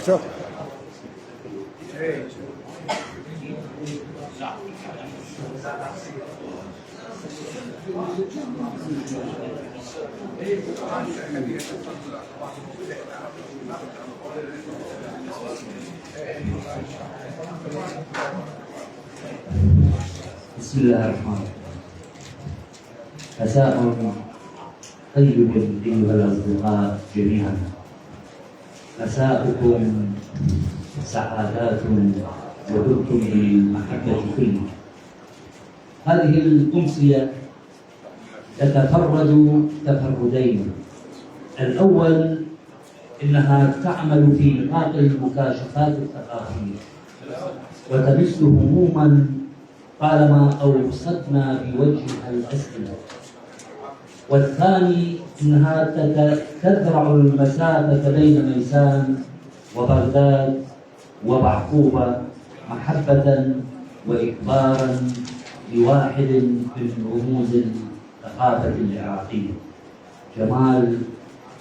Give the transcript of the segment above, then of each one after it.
شوف. بسم الله الرحمن الرحيم. مساء طيب أيها الأصدقاء جميعا. مساءكم سعادات ودمتم بالمحبة كلها. هذه الأمسية تتفرد تفردين. الأول إنها تعمل في نطاق المكاشفات الثقافية وتمس هموما طالما أوصدنا بوجهها الأسئلة. والثاني إنها تزرع المسافة بين ميسان وبغداد وبعقوبة محبة وإكبارا لواحد من رموز الثقافة العراقية، جمال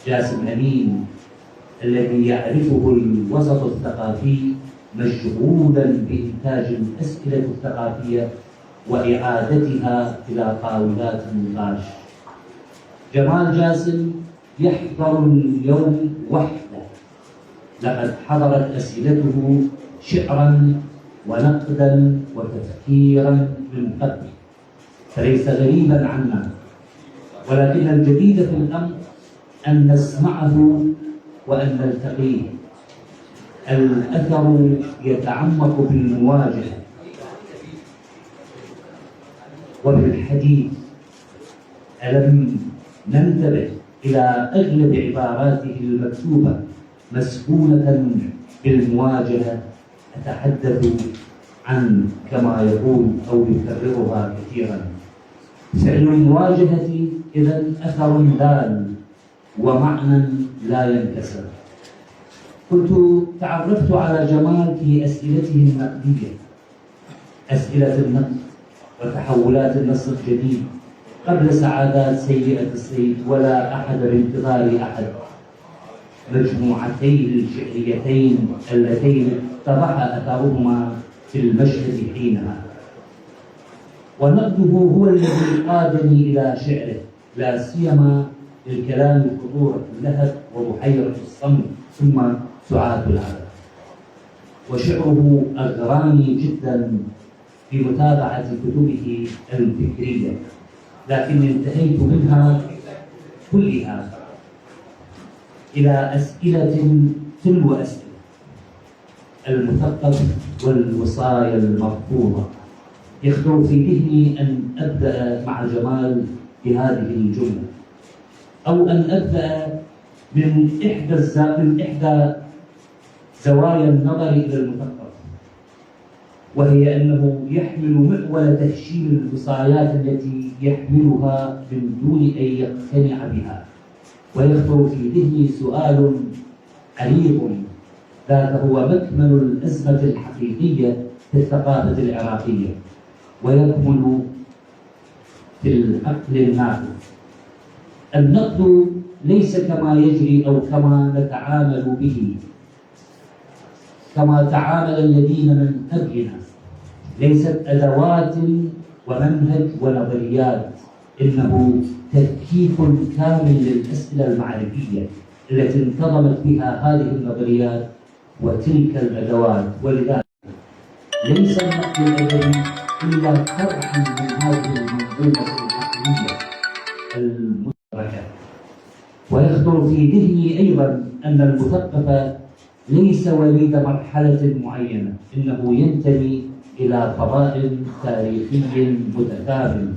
جاسم أمين، الذي يعرفه الوسط الثقافي مشغولا بإنتاج الأسئلة الثقافية وإعادتها إلى طاولات النقاش. جمال جاسم يحضر اليوم وحده، لقد حضرت أسئلته شعرا ونقدا وتفكيرا من قبل، فليس غريبا عنا، ولكن الجديد في الأمر أن نسمعه وأن نلتقيه. الأثر يتعمق بالمواجهة وبالحديث. ألم ننتبه إلى أغلب عباراته المكتوبة مسكونة بالمواجهة؟ أتحدث عن كما يقول أو يكررها كثيرا. فعل المواجهة إذن أثر دال ومعنى لا ينكسر. كنت تعرفت على جمال في أسئلته النقدية، أسئلة النقد وتحولات النص الجديد قبل سعادات سيئة الصيف ولا أحد بانتظار أحد، مجموعتين الشعريتين اللتين اتضح أثرهما في المشهد حينها. ونقده هو الذي قادني إلى شعره، لا سيما الكلام خطورة اللهب وبحيرة الصمت ثم سعاد العرب. وشعره أغراني جدا في متابعة كتبه الفكرية، لكن انتهيت منها كلها إلى أسئلة تلو أسئلة: المثقف والوصايا المرفوضة. يخطر في ذهني أن أبدأ مع جمال بهذه الجملة، أو أن أبدأ من إحدى زوايا النظر إلى المثقف، وهي أنه يحمل مأول تهشيم الوصايات التي يحملها من دون أن يقتنع بها. ويخطر في ذهني سؤال عريض ذاك هو مكمن الأزمة الحقيقية في الثقافة العراقية، ويكمن في العقل الناقد. النقد ليس كما يجري أو كما نتعامل به، كما تعامل الذين من قبلنا، ليست أدوات ومنهج ونظريات، إنه تركيب كامل للأسئلة المعرفية التي انتظمت بها هذه النظريات وتلك الأدوات. ولذلك ليس النقد الأدبي إلا فرع من هذه المنظومة العقلية المشتركة. ويخطر في ذهني أيضا أن المثقف ليس وليد مرحلة معينة، إنه ينتمي إلى فضاء تاريخي متكامل.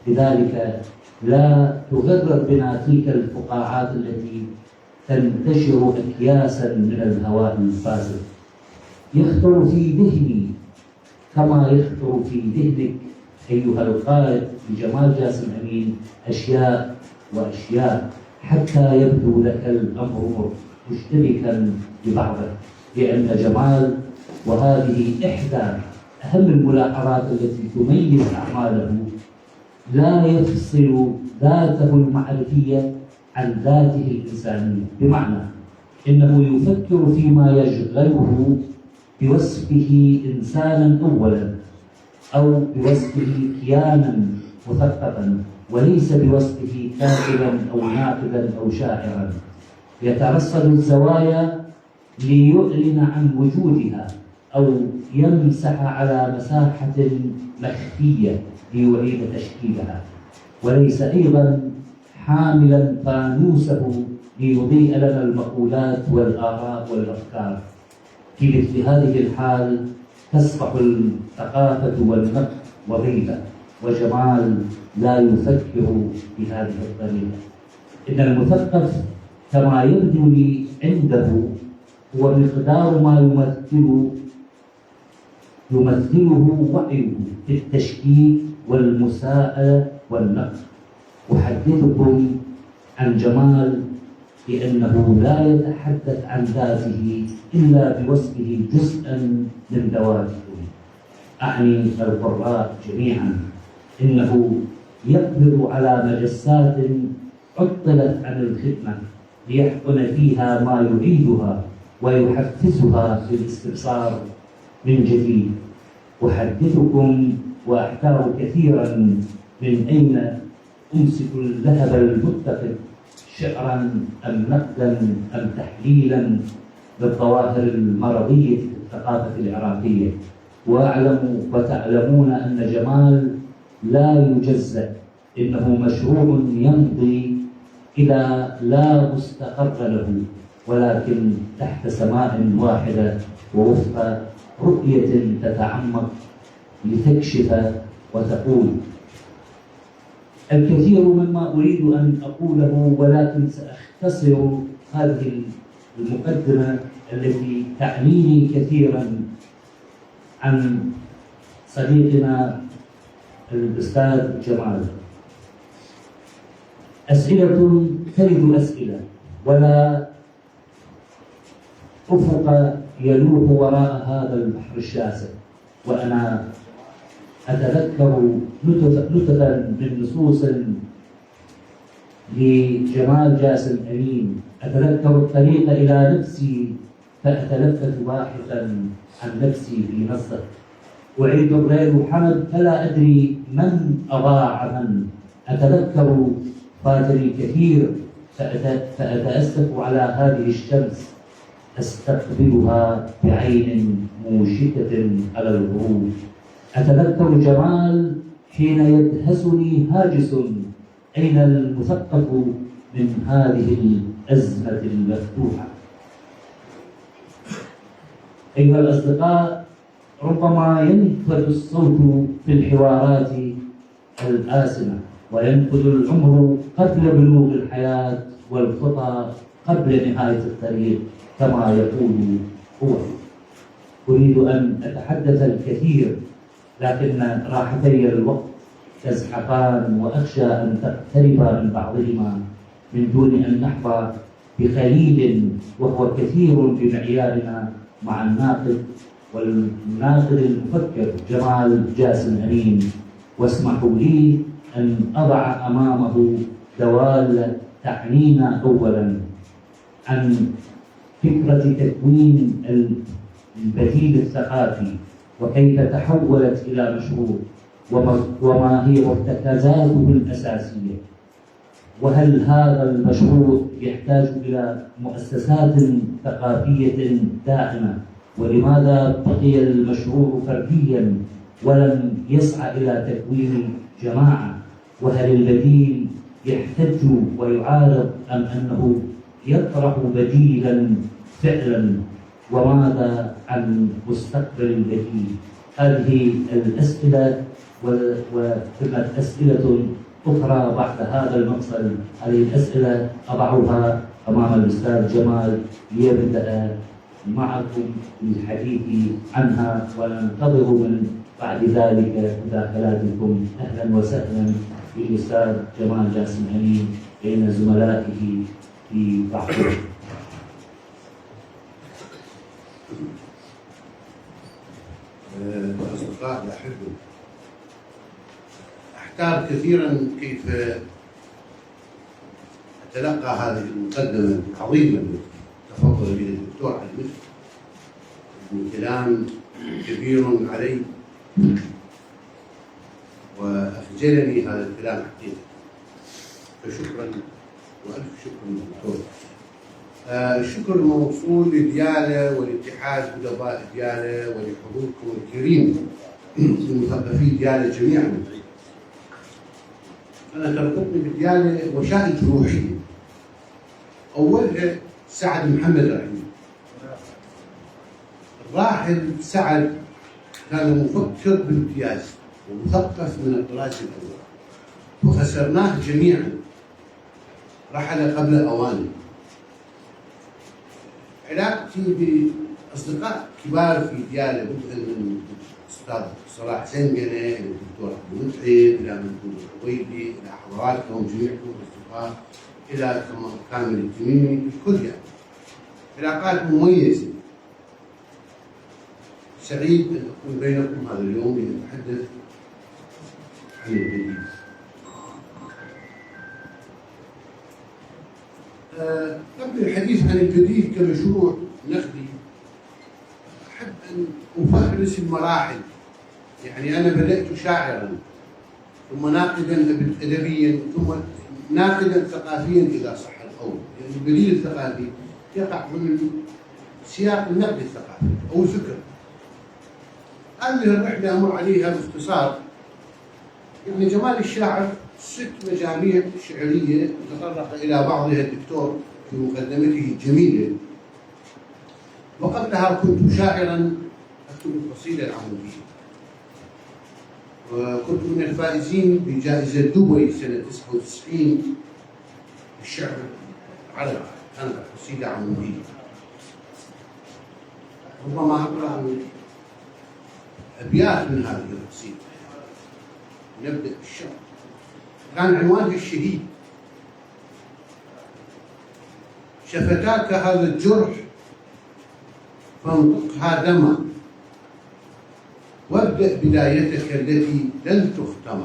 لذلك لا تغرر بنا تلك الفقاعات التي تنتشر أكياسا من الهواء الفاسد. يخطر في ذهني كما يخطر في ذهنك أيها القارئ بجمال جاسم أمين أشياء وأشياء، حتى يبدو لك الأمر مشتبكا ببعضه، لأن جمال، وهذه إحدى أهم الملاحظات التي تميز أعماله، لا يفصل ذاته المعرفية عن ذاته الإنسانية. بمعنى إنه يفكر فيما يشغله بوصفه إنسانا أولا، أو بوصفه كيانا مثقفا، وليس بوصفه كاتبا أو ناقدا أو شاعرا. يترصد الزوايا ليعلن عن وجودها، أو يمسح على مساحة مخفية ليعيد تشكيلها، وليس أيضا حاملا فانوسه ليضيء لنا المقولات والآراء والأفكار. في مثل هذه الحال تصبح الثقافة والنقد وظيفة، وجمال لا يفكر بهذه الطريقة. إن المثقف كما يبدو لي عنده هو مقدار ما يمثله وعيه في التشكيك والمساءلة والنقد. أحدثكم عن جمال لأنه لا يتحدث عن ذاته إلا بوصفه جزءا من ذواته، أعني القراء جميعا. إنه يقبض على مجسات عطلت عن الخدمة ليحقن فيها ما يعيدها ويحفزها في الاستبصار من جديد. أحدثكم وأحتار كثيرا من أين أمسك اللهب المتفق، شعرا أم نقدا أم تحليلا بالظواهر المرضية في الثقافة العراقية. وأعلم وتعلمون أن جمال لا يجزأ، إنه مشروع يمضي إلى لا مستقر له، ولكن تحت سماء واحدة ووفق رؤية تتعمق لتكشف وتقول. الكثير مما أريد أن أقوله، ولكن سأختصر هذه المقدمة التي تعنيني كثيرا عن صديقنا الأستاذ جمال. أسئلة تلد أسئلة، ولا أفق يلوح وراء هذا البحر الشاسع. وأنا أتذكر نتفا من نصوص لجمال جاسم أمين. أتذكر الطريق إلى نفسي فأتلفت باحثا عن نفسي في نصر. أعيد الريل حمد فلا أدري من أضاع من. أتذكر فاتني كثير فأتأسف على هذه الشمس أستقبلها بعين موشكة على الغروب. أتذكر جمال حين يدهسني هاجس، أين المثقف من هذه الأزمة المفتوحة؟ أيها الأصدقاء، ربما ينفذ الصوت في الحوارات الآسنة، وينفذ العمر قبل بلوغ الحياة، والخطى قبل نهاية الطريق كما يقول هو. أريد أن أتحدث الكثير، لكن راحتي الوقت تزحفان، وأخشى أن تقترب من بعضهما من دون أن نحظى بخليل، وهو كثير بمعيارنا مع الناقد والناقد المفكر جمال جاسم أمين. واسمحوا لي أن أضع أمامه دوال تعنينا أولا عن فكرة تكوين البديل الثقافي، وكيف تحولت إلى مشروع، وما هي مرتكزاته الأساسية، وهل هذا المشروع يحتاج إلى مؤسسات ثقافية داعمة، ولماذا بقي المشروع فرديا ولم يسعى إلى تكوين جماعة، وهل البديل يحتج ويعارض أم أنه يطرح بديلا فعلا، وماذا عن مستقبل البديل؟ هذه الأسئلة وثم أسئلة أخرى بعد هذا المقصد. هذه الأسئلة أضعها أمام الأستاذ جمال ليبدأ معكم بالحديث عنها، وننتظر من بعد ذلك مداخلاتكم. أهلا وسهلا بالأستاذ جمال جاسم أمين بين زملائه في بحر. أصدقاء الأحبة، أحتار كثيرا كيف أتلقى هذه المقدمة العظيمة تفضل به الدكتور على المثل من كلام كبير علي، وأخجلني هذا الكلام حقيقة، فشكرا وألف شكر دكتور. الشكر موصول لديالة ولاتحاد أدباء ديالة ولحضوركم الكريم المثقفي ديالة جميعا. أنا تربطني بديالة وشائج روحي، أولها سعد محمد رحيم. الراحل سعد كان مفكر بامتياز ومثقف من الطراز الأول، وخسرناه جميعا، رحل قبل أوانه. علاقتي بأصدقاء كبار في ديالة بدءا من الأستاذ صلاح زنقنة إلى الدكتور عبد المتعب إلى منذور الحويدي إلى حضراتكم جميعكم أصدقاء إلى كامل التميمي، الكل يعني علاقات مميزة. سعيد أن أكون بينكم هذا اليوم لنتحدث عن الجديد. قبل الحديث عن الجديد كمشروع نقدي أحب أن أفهرس المراحل. يعني أنا بدأت شاعرا، ثم ناقدا أدبيا، ثم ناقدا ثقافيا إذا صح القول. يعني البديل الثقافي يقع ضمن سياق النقد الثقافي أو الفكر. هذه الرحلة أمر عليها باختصار. يعني جمال الشاعر 6 مجاميع شعرية تطرق إلى بعضها الدكتور في مقدمته الجميلة. وقبلها كنت شاعرا أكتب القصيدة العمودية، وكنت من الفائزين بجائزة دبي سنة 99 بالشعر العربي، كانت قصيدة عمودية. ربما أقرأ أبيات من هذه القصيدة. نبدأ بالشعر. كان عنوانها الشهيد. شفتاك هذا الجرح فانطقها دما، وابدأ بدايتك التي لن تختم.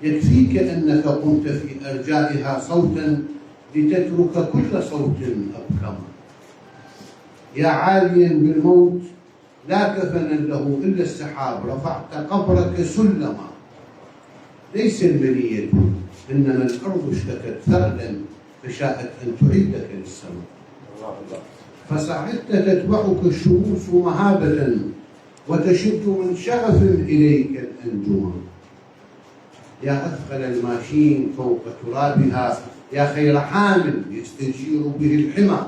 يكفيك أنك قمت في أرجائها صوتا لتترك كل صوت أبكم. يا عاليا بالموت لا كفنا له إلا السحاب، رفعت قبرك سلما. ليس المنية إنما الأرض اشتكت ثقلا فشاءت أن تعيدك للسماء. فصعدت تتبعك الشموس مهابة وتشد من شغف إليك الأنجم. يا أثقل الماشين فوق ترابها، يا خير حامل يستجير به الحمى.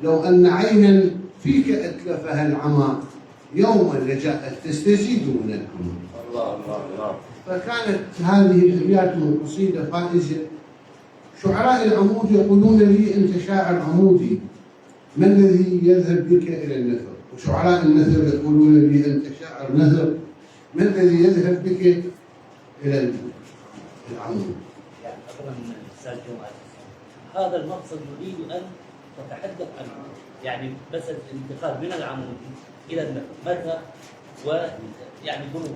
لو أن عينا فيك أتلفها العمى، يوما لجاءت تستزيد من الحمى. الله الله الله. فكانت هذه الأبيات من قصيدة فائزة. شعراء العمود يقولون لي أنت شاعر عمودي، ما الذي يذهب بك إلى النثر؟ وشعراء النثر يقولون لي أنت شاعر نثر، ما الذي يذهب بك إلى العمود؟ يعني أكرم الأستاذ جمال، هذا المقصد نريد أن تتحدث عنه، يعني بس الانتقال من العمود إلى النثر متى، ويعني ظروف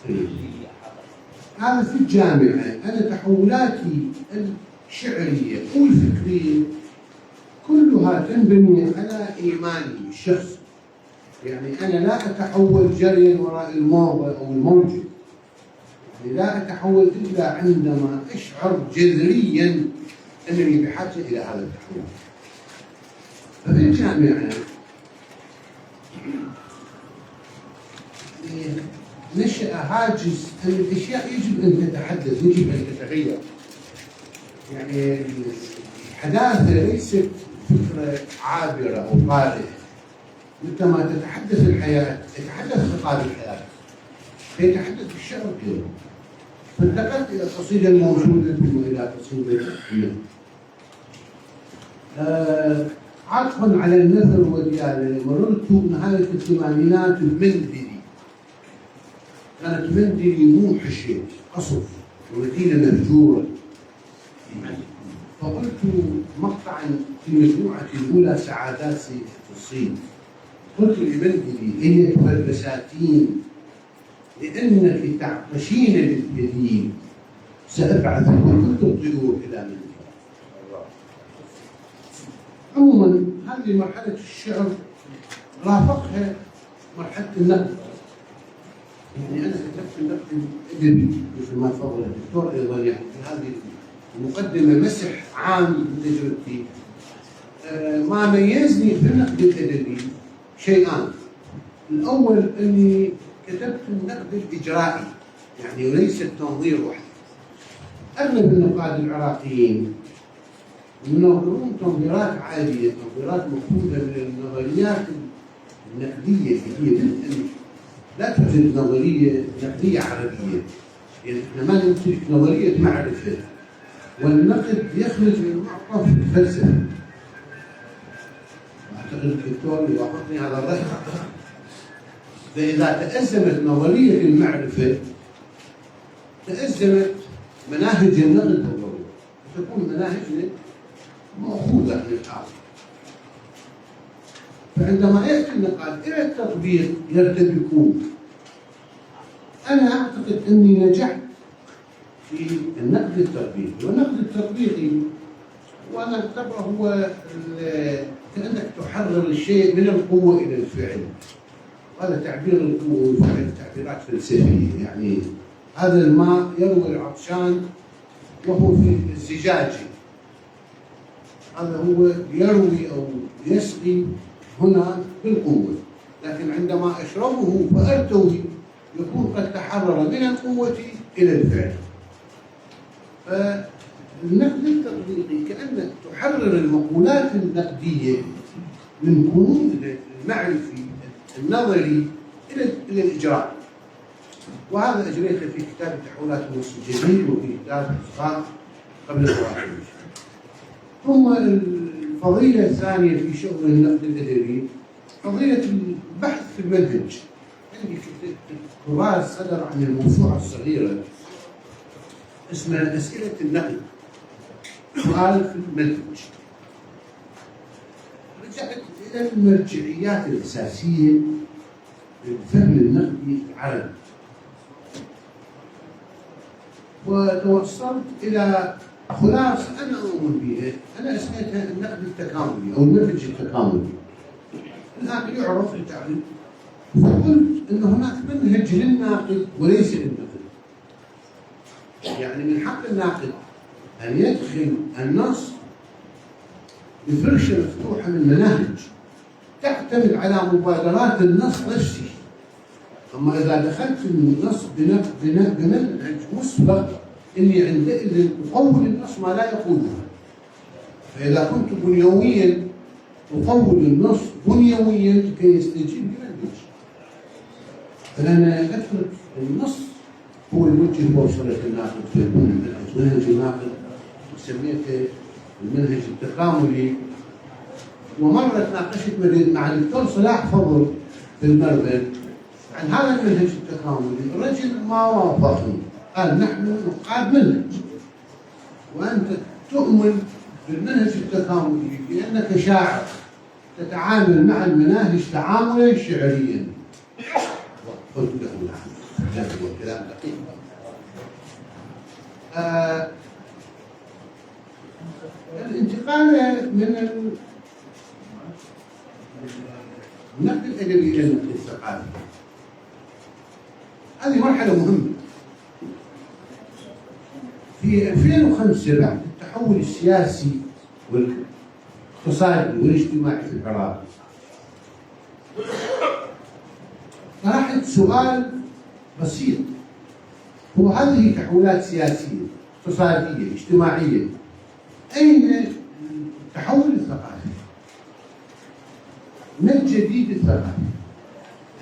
اللي حصل. هذا في الجامعة. أنا تحولاتي الشعرية والفكرية كلها تنبني على إيماني الشخصي. يعني أنا لا أتحول جريا وراء الموضة أو الموجة، يعني لا أتحول إلا عندما أشعر جذريا أنني بحاجة إلى هذا التحول. ففي الجامعة نشأ هاجس أن الأشياء يجب أن تتحدث، يجب أن تتغير. يعني الحداثة ليست فكرة عابرة أو طارئة. مثلما تتحدث الحياة يتحدث خطاب الحياة، فيتحدث الشعر غيره. فانتقلت إلى القصيدة الموجودة ثم إلى قصيدة عطفا على النثر وديالة. مررت نهاية الثمانينات بمندلي. كانت مندلي موحشة قصف ومدينة مهجورة. فقلت مقطعا في مجموعة الأولى سعادات سيدة الصين، قلت لمندلي أيتها البساتين لأنك تعطشين للجديد سأبعث كل الطيور إلى مندلي. عموما هذه مرحلة الشعر رافقها مرحلة النقد. يعني أنا كتبت النقد الأدبي مثل ما تفضل الدكتور أيضا، يعني في هذه المقدمة مسح عام من تجربتي. ما ميزني في النقد الأدبي شيئان. الأول أني كتبت النقد الإجرائي، يعني وليس التنظير وحده. أغلب النقاد العراقيين ينظرون تنظيرات عادية، تنظيرات مأخوذة من النظريات النقدية اللي هي لا توجد نظرية نقدية عربية. يعني احنا ما نمتلك نظرية معرفة، والنقد يخرج من معطف الفلسفة. أعتقد الدكتور يوافقني هذا الرأي. فإذا تأزمت نظرية المعرفة تأزمت مناهج النقد بالضرورة، تكون مناهجنا مأخوذة من الحاضر. فعندما يأتي النقاد إلى التطبيق يرتبكون. أنا أعتقد أني نجحت في النقد التطبيقي، والنقد التطبيقي وأنا أعتبره هو كأنك تحرر الشيء من القوة إلى الفعل. هذا تعبير القوة والفعل تعبيرات فلسفية. يعني هذا الماء يروي العطشان وهو في الزجاجة، هذا هو يروي أو يسقي هنا بالقوة، لكن عندما أشربه فأرتوي يكون قد تحرر من القوة إلى الفعل. فالنقد التطبيقي كأنك تحرر المقولات النقدية من كنوز المعرفي النظري إلى الإجراء. وهذا أجريته في كتاب تحولات النص الجديد وفي كتاب إسقاط قبل الخواتم. ثم الفضيلة الثانية في شغل النقد الأدبي فضيلة البحث في المنهج. عندي كراس صدر عن الموسوعة الصغيرة اسمها أسئلة النقد، سؤال في المنهج. رجعت إلى المرجعيات الأساسية للفهم النقدي العربي، وتوصلت إلى خلاصة أنا أؤمن بها. أنا أسميتها النقد التكاملي أو المنهج التكاملي. الناقد يعرف التعريف، فقلت أن هناك منهج للناقد وليس للنقد. يعني من حق الناقد أن يدخل النص بفرشة مفتوحة من مناهج تعتمد على مبادرات النص نفسه. أما إذا دخلت النص بمنهج مسبق إني عندئذ أقول النص ما لا يقوله. فإذا كنت بنيويا أقول النص بنيويا كي يستجيب لمنهج. فأنا أترك النص هو الوجه بوصلة الناقد في منهج الناقد، وسميته المنهج التكاملي. ومرة تناقشت مع الدكتور صلاح فضل في المربد عن هذا المنهج التكاملي. الرجل ما وافقني، قال نحن نقاد منهج وأنت تؤمن بالمنهج التكاملي لأنك شاعر تتعامل مع المناهج تعاملا شعريا. قلت له نعم، هذا هو كلام دقيق. الانتقال من النقد الأدبي إلى النقد الثقافي هذه مرحلة مهمة. في 2005 بعد التحول السياسي والاقتصادي والاجتماعي في العراق طرحت سؤال بسيط، هو هذه تحولات سياسية اقتصادية اجتماعية، أين التحول الثقافي؟ ما الجديد الثقافي؟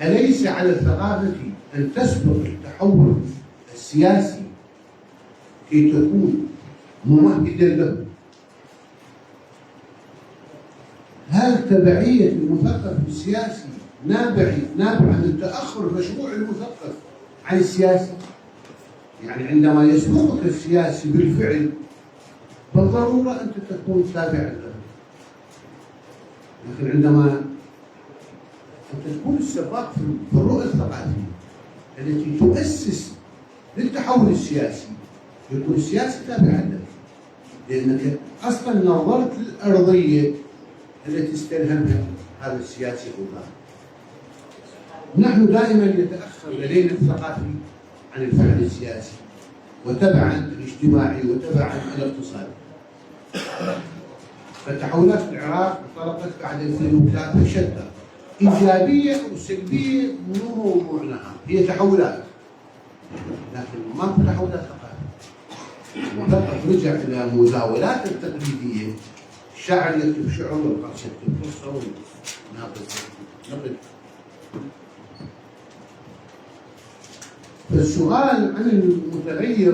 أليس على الثقافة أن تسبق التحول السياسي كي تكون ممهدا له؟ هل تبعية المثقف السياسي نابع عن تأخر مشروع المثقف عن السياسي؟ يعني عندما يسبقك السياسي بالفعل بالضرورة أنت تكون تابعا له، لكن عندما أنت تكون السباق في الرؤى الثقافية التي تؤسس للتحول السياسي يكون السياسي تابعا له، لأنك أصلا نظرت للأرضية التي استلهمها هذا السياسي أو ذاك. نحن دائما يتأخر لدينا الثقافي عن الفعل السياسي وتبعا الاجتماعي وتبعا الاقتصادي. فالتحولات في العراق انطلقت بعد 2003 شتى، إيجابية أو سلبية مو موضوعنا، هي تحولات، لكن ما في تحولات ثقافية. فقط رجع إلى مزاولات التقليدية، الشاعر يكتب شعر والقرص يكتب قصة والناقد نقد. فالسؤال عن المتغير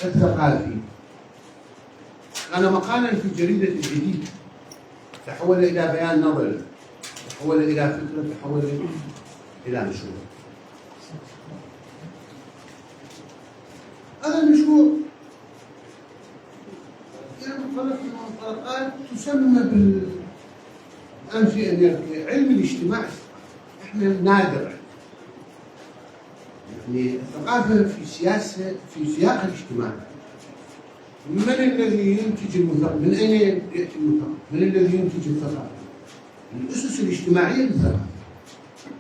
الثقافي، أنا مقالا في جريدة الجديد تحول إلى بيان نظري، تحول إلى فكرة، تحول إلى مشروع. هذا المشروع ينطلق من منطلقات تسمى بالأمثلة الأمريكية علم الاجتماع. إحنا نادر يعني الثقافة في سياسة في سياق الاجتماع. من الذي ينتج المثقف؟ من أين يأتي المثقف؟ من الذي ينتج الثقافة؟ الأسس الاجتماعية للثقافة.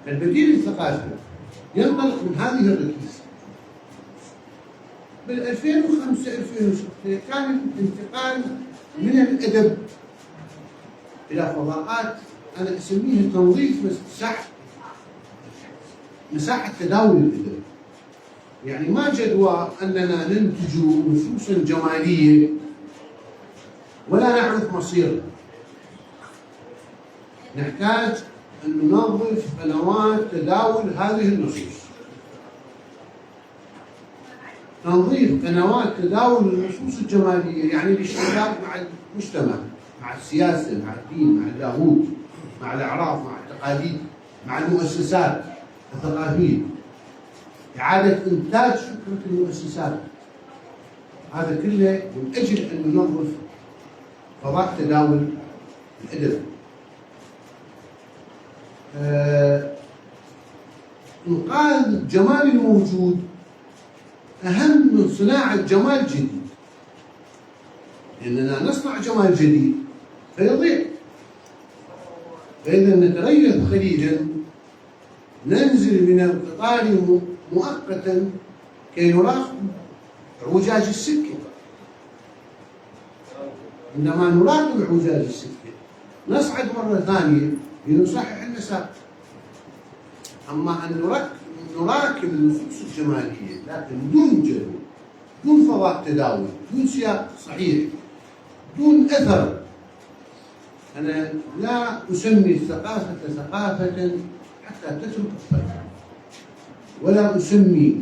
البديل الثقافي ينطلق من هذه الركيزة. بال 2005 2006 كان الانتقال من الأدب إلى فضاءات أنا أسميها تنظيف مساحة تداول الأدب. يعني ما جدوى أننا ننتج نصوصا جمالية ولا نعرف مصيرها. نحتاج أن ننظف قنوات تداول هذه النصوص. تنظيف قنوات تداول النصوص الجمالية يعني الاشتراك مع المجتمع، مع السياسة، مع الدين، مع اللاهوت، مع الأعراف، مع التقاليد، مع المؤسسات الثقافية. إعادة إنتاج فكرة المؤسسات. هذا كله من أجل أن ننظف فضاء تداول الأدب. إنقاذ الجمال الموجود أهم من صناعة جمال جديد، لأننا نصنع جمال جديد فيضيع. فإذا نتريث قليلا ننزل من القطار مؤقتا كي نراقب اعوجاج السكة. عندما نراقب اعوجاج السكة نصعد مرة ثانية لنصحح المسار. أما أن نراكب النصوص الجمالية لكن دون جدوى، دون فضاء تداول، دون سياق صحيح، دون أثر. أنا لا أسمي الثقافة ثقافة حتى تترك الثقافة، ولا أسمي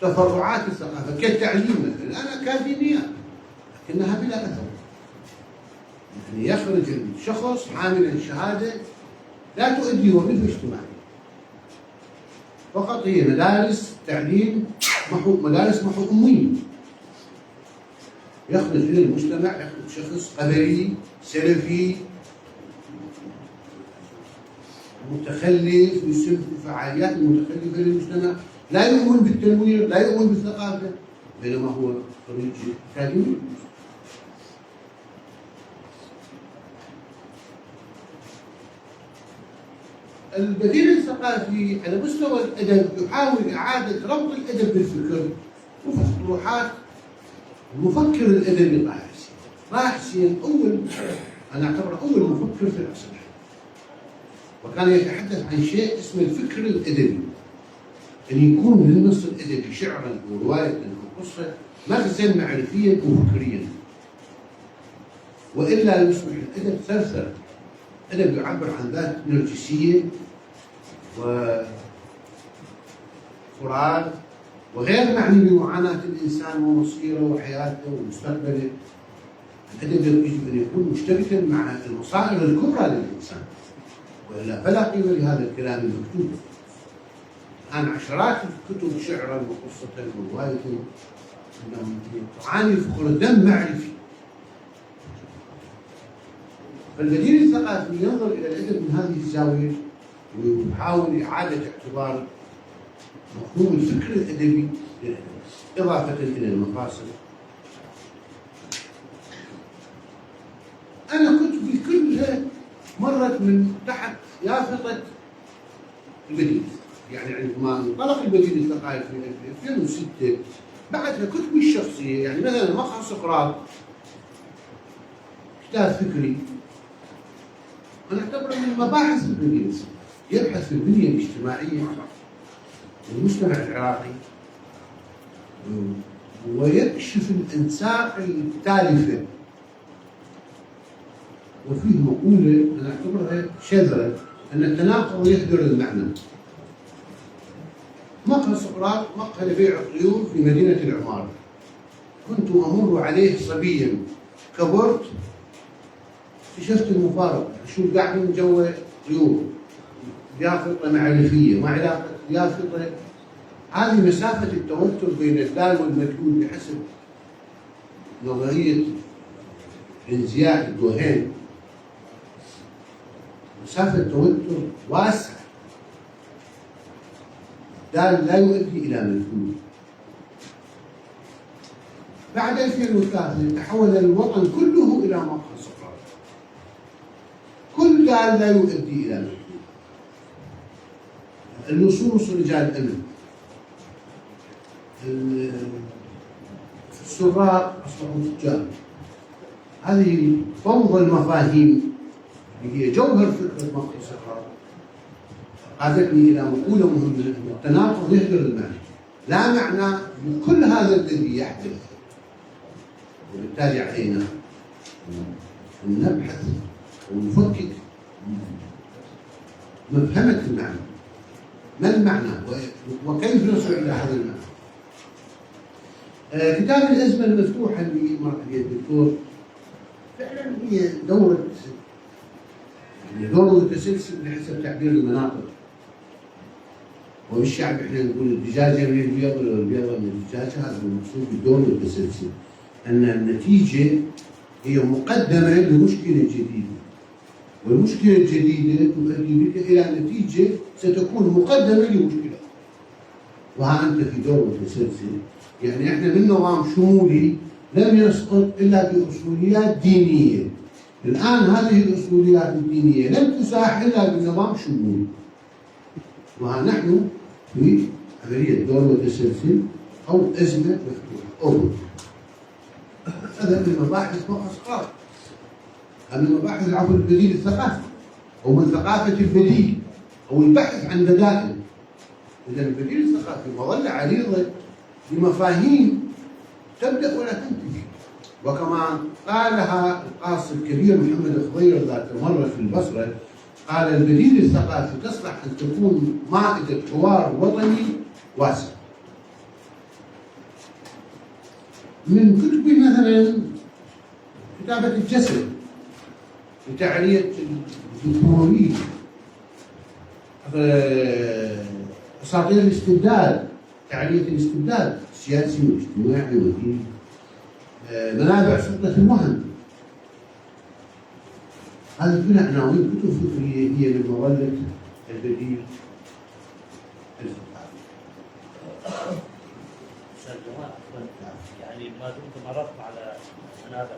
تفرعات الثقافة كالتعليم مثلا. أنا أكاديميات لكنها بلا أثر. يعني يخرج الشخص حاملا شهادة لا تؤدي وظيفة اجتماعية، فقط هي مدارس تعليم مدارس محو أمية. يخرج إلى المجتمع، يخرج شخص قبلي سلفي متخلف يسهم في الفعاليات المتخلفة للمجتمع، لا يؤمن بالتنوير، لا يؤمن بالثقافة، بينما هو خريج أكاديمي. البديل الثقافي على مستوى الأدب يحاول إعادة ربط الأدب بالفكر وفق طروحات المفكر الأدبي طه حسين. طه حسين أنا أعتبره أول مفكر في العصر الحديث، وكان يتحدث عن شيء اسمه الفكر الأدبي، أن يكون للنص الأدبي شعرا ورواية أو قصة مخزن معرفيا وفكريا، وإلا يصبح الأدب ثرثر. الأدب يعبر عن ذات نرجسية وفراغ وغير معني بمعاناة الإنسان ومصيره وحياته ومستقبله. الأدب يجب أن يكون مشتركا مع المصائر الكبرى للإنسان، وإلا فلا قيمة لهذا الكلام المكتوب. الآن عشرات الكتب شعرا وقصة ورواية تعاني فقر الدم معرفي. فالبديل الثقافي ينظر إلى الأدب من هذه الزاوية ويحاول إعادة اعتبار مفهوم الفكر الأدبي للأدب إضافة إلى المفاصل. أنا كتبي كلها مرت من تحت يافطة البديل. يعني عندما انطلق البديل الثقافي في 2006 بعدها كتبي الشخصية، يعني مثلا مقهى سقراط كتاب فكري أنا أعتبره من مباحث البديل، يبحث في البنية الاجتماعية للمجتمع العراقي ويكشف الأنساق التالفة. وفيه مقولة أنا أعتبرها شذرة أن التناقض يهدر المعنى. مقهى سقراط مقهى لبيع الطيور في مدينة العمارة، كنت أمر عليه صبيا، كبرت اكتشفت المفارقة، أشوف قاعد من جوا طيور يافطة معرفية، ما علاقة يافطة. هذه مسافة التوتر بين الدال والمدلول بحسب نظرية انزياء الدوهين، مسافة توتر واسعة، دال لا يؤدي إلى مدلول. بعد 2003 تحول الوطن كله إلى مقهى سقراط، كل دال لا يؤدي إلى مدلول. اللصوص رجال أمن، السراق أصبحوا تجار. هذه فوضى المفاهيم اللي هي جوهر فكرة مقهى سقراط قادتني إلى مقولة مهمة: التناقض يهدر المعنى. لا معنى لكل هذا الذي يحدث، وبالتالي علينا أن نبحث ونفكك مفهمة المعنى. ما المعنى وكيف نصل إلى هذا المعنى؟ كتاب الأزمة المفتوحة اللي مر عليه الدكتور فعلا هي دورة، يعني دور متسلسل بحسب تعبير المناطق. وبالشعب احنا نقول الدجاجة من البيض ولا البيضة من الدجاجة، هذا المقصود بالدور المتسلسل، أن النتيجة هي مقدمة لمشكلة جديدة، والمشكلة الجديدة تؤدي بك إلى نتيجة ستكون مقدمة لمشكلة. وها أنت في دور متسلسل، يعني احنا من نظام شمولي لم يسقط إلا بأصوليات دينية. الآن هذه الأصوليات الدينية لم تساح إلا بنظام شمولي، وها نحن في عملية دور متسلسل أو أزمة مفتوحة. هذا من مباحث مقهى سقراط، هذا من مباحث العفو البديل الثقافي، أو من ثقافة البديل، أو البحث عن بدائل. إذا البديل الثقافي مظلة عريضة بمفاهيم تبدأ ولا تنتهي. وكما قالها القاصي الكبير محمد خضير ذات مرة في البصرة، قال: البديل الثقافي تصلح أن تكون مائدة حوار وطني واسع. من كتبي مثلا كتابة الجسد لتعرية الدكتورية، أساطير الاستبداد، تعرية الاستبداد السياسي والاجتماعي والديني، منابع سلطة المهن. هذه كلها عناوين كتب فكرية هي من مظلة البديل الثقافي. أستاذ جمال، يعني ما دمت مررت على منابع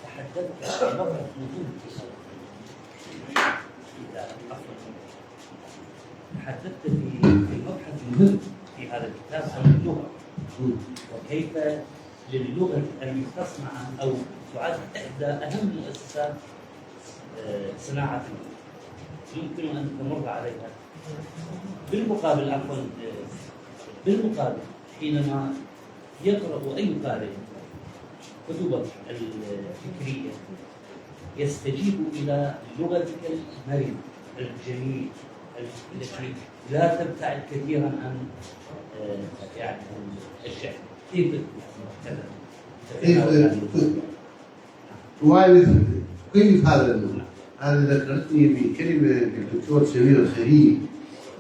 تحدثت عن مبحث مهم تحدثت في مبحث مهم في هذا الكتاب عن اللغة، وكيف للغة أن تصنع أو تعد إحدى أهم مؤسسات صناعة اللغة، يمكن أن تمر عليها. بالمقابل بالمقابل حينما يقرأ أي قارئ كتبك الفكرية يستجيب إلى لغتك المرنة الجميلة التي لا تبتعد كثيرا عن يعني الشعر. كيف كيف هذا المعنى؟ هذا ذكرتني بكلمة للدكتور سمير الخليل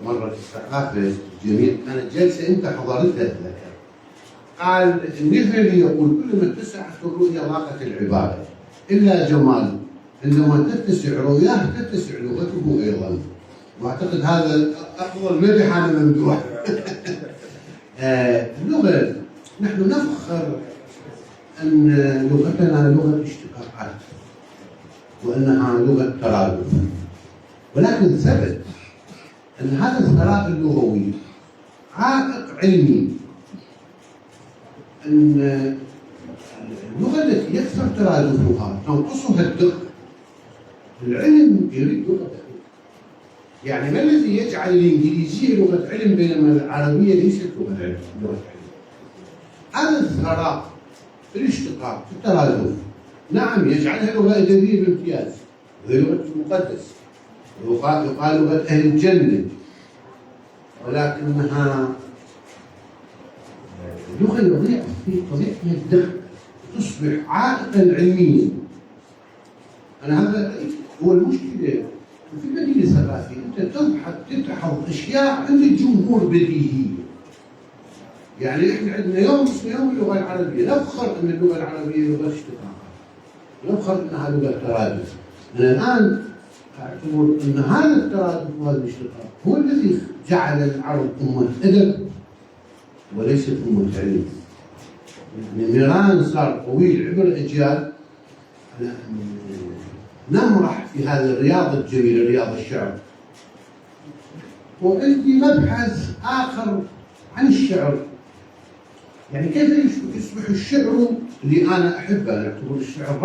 مرة في الثقافة الجميل، كانت جلسة أنت حضرتها أتذكر. قال: النفعلي يقول: كلما اتسعت الرؤيا ضاقت العبارة إلا جمال، عندما تتسع رؤياه تتسع لغته أيضا. وأعتقد هذا أفضل مدح على ممدوح. اللغة نحن نفخر أن لغتنا لغة اشتقاقات، وأنها لغة ترادف، ولكن ثبت أن هذا الثراء اللغوي عائق علمي، أن اللغة التي يكثر ترادفها تنقصها الدقة. العلم يريد لغة دقيقة. يعني ما الذي يجعل الإنجليزية لغة علم بينما العربية ليست لغة علم؟ هذا الثراء في الاشتقاق في الترادف نعم يجعلها لغة أدبية بامتياز، وهي لغة المقدس، يقال لغة أهل الجنة، ولكنها لغة يضيع في طبيعتها الدقة، تصبح عائقا علميا. هذا هو المشكلة في المدينة الثقافية. أنت تبحث أشياء عند الجمهور بديهية. يعني إحنا عندنا يوم اسمه يوم اللغة العربية، نفخر أن اللغة العربية لغة اشتقاق، نفخر أنها لغة ترادف. أنا الآن أعتبر أن هذا الترادف وهذا الاشتقاق هو الذي جعل العرب أمة أدب وليست أمة علم. يعني نيران صار طويل عبر أجيال نمرح في هذه الرياضة الجميلة، رياض الشعر. وعندي مبحث آخر عن الشعر، يعني كيف يصبح الشعر اللي أنا أحبه، أنا أعتبر الشعر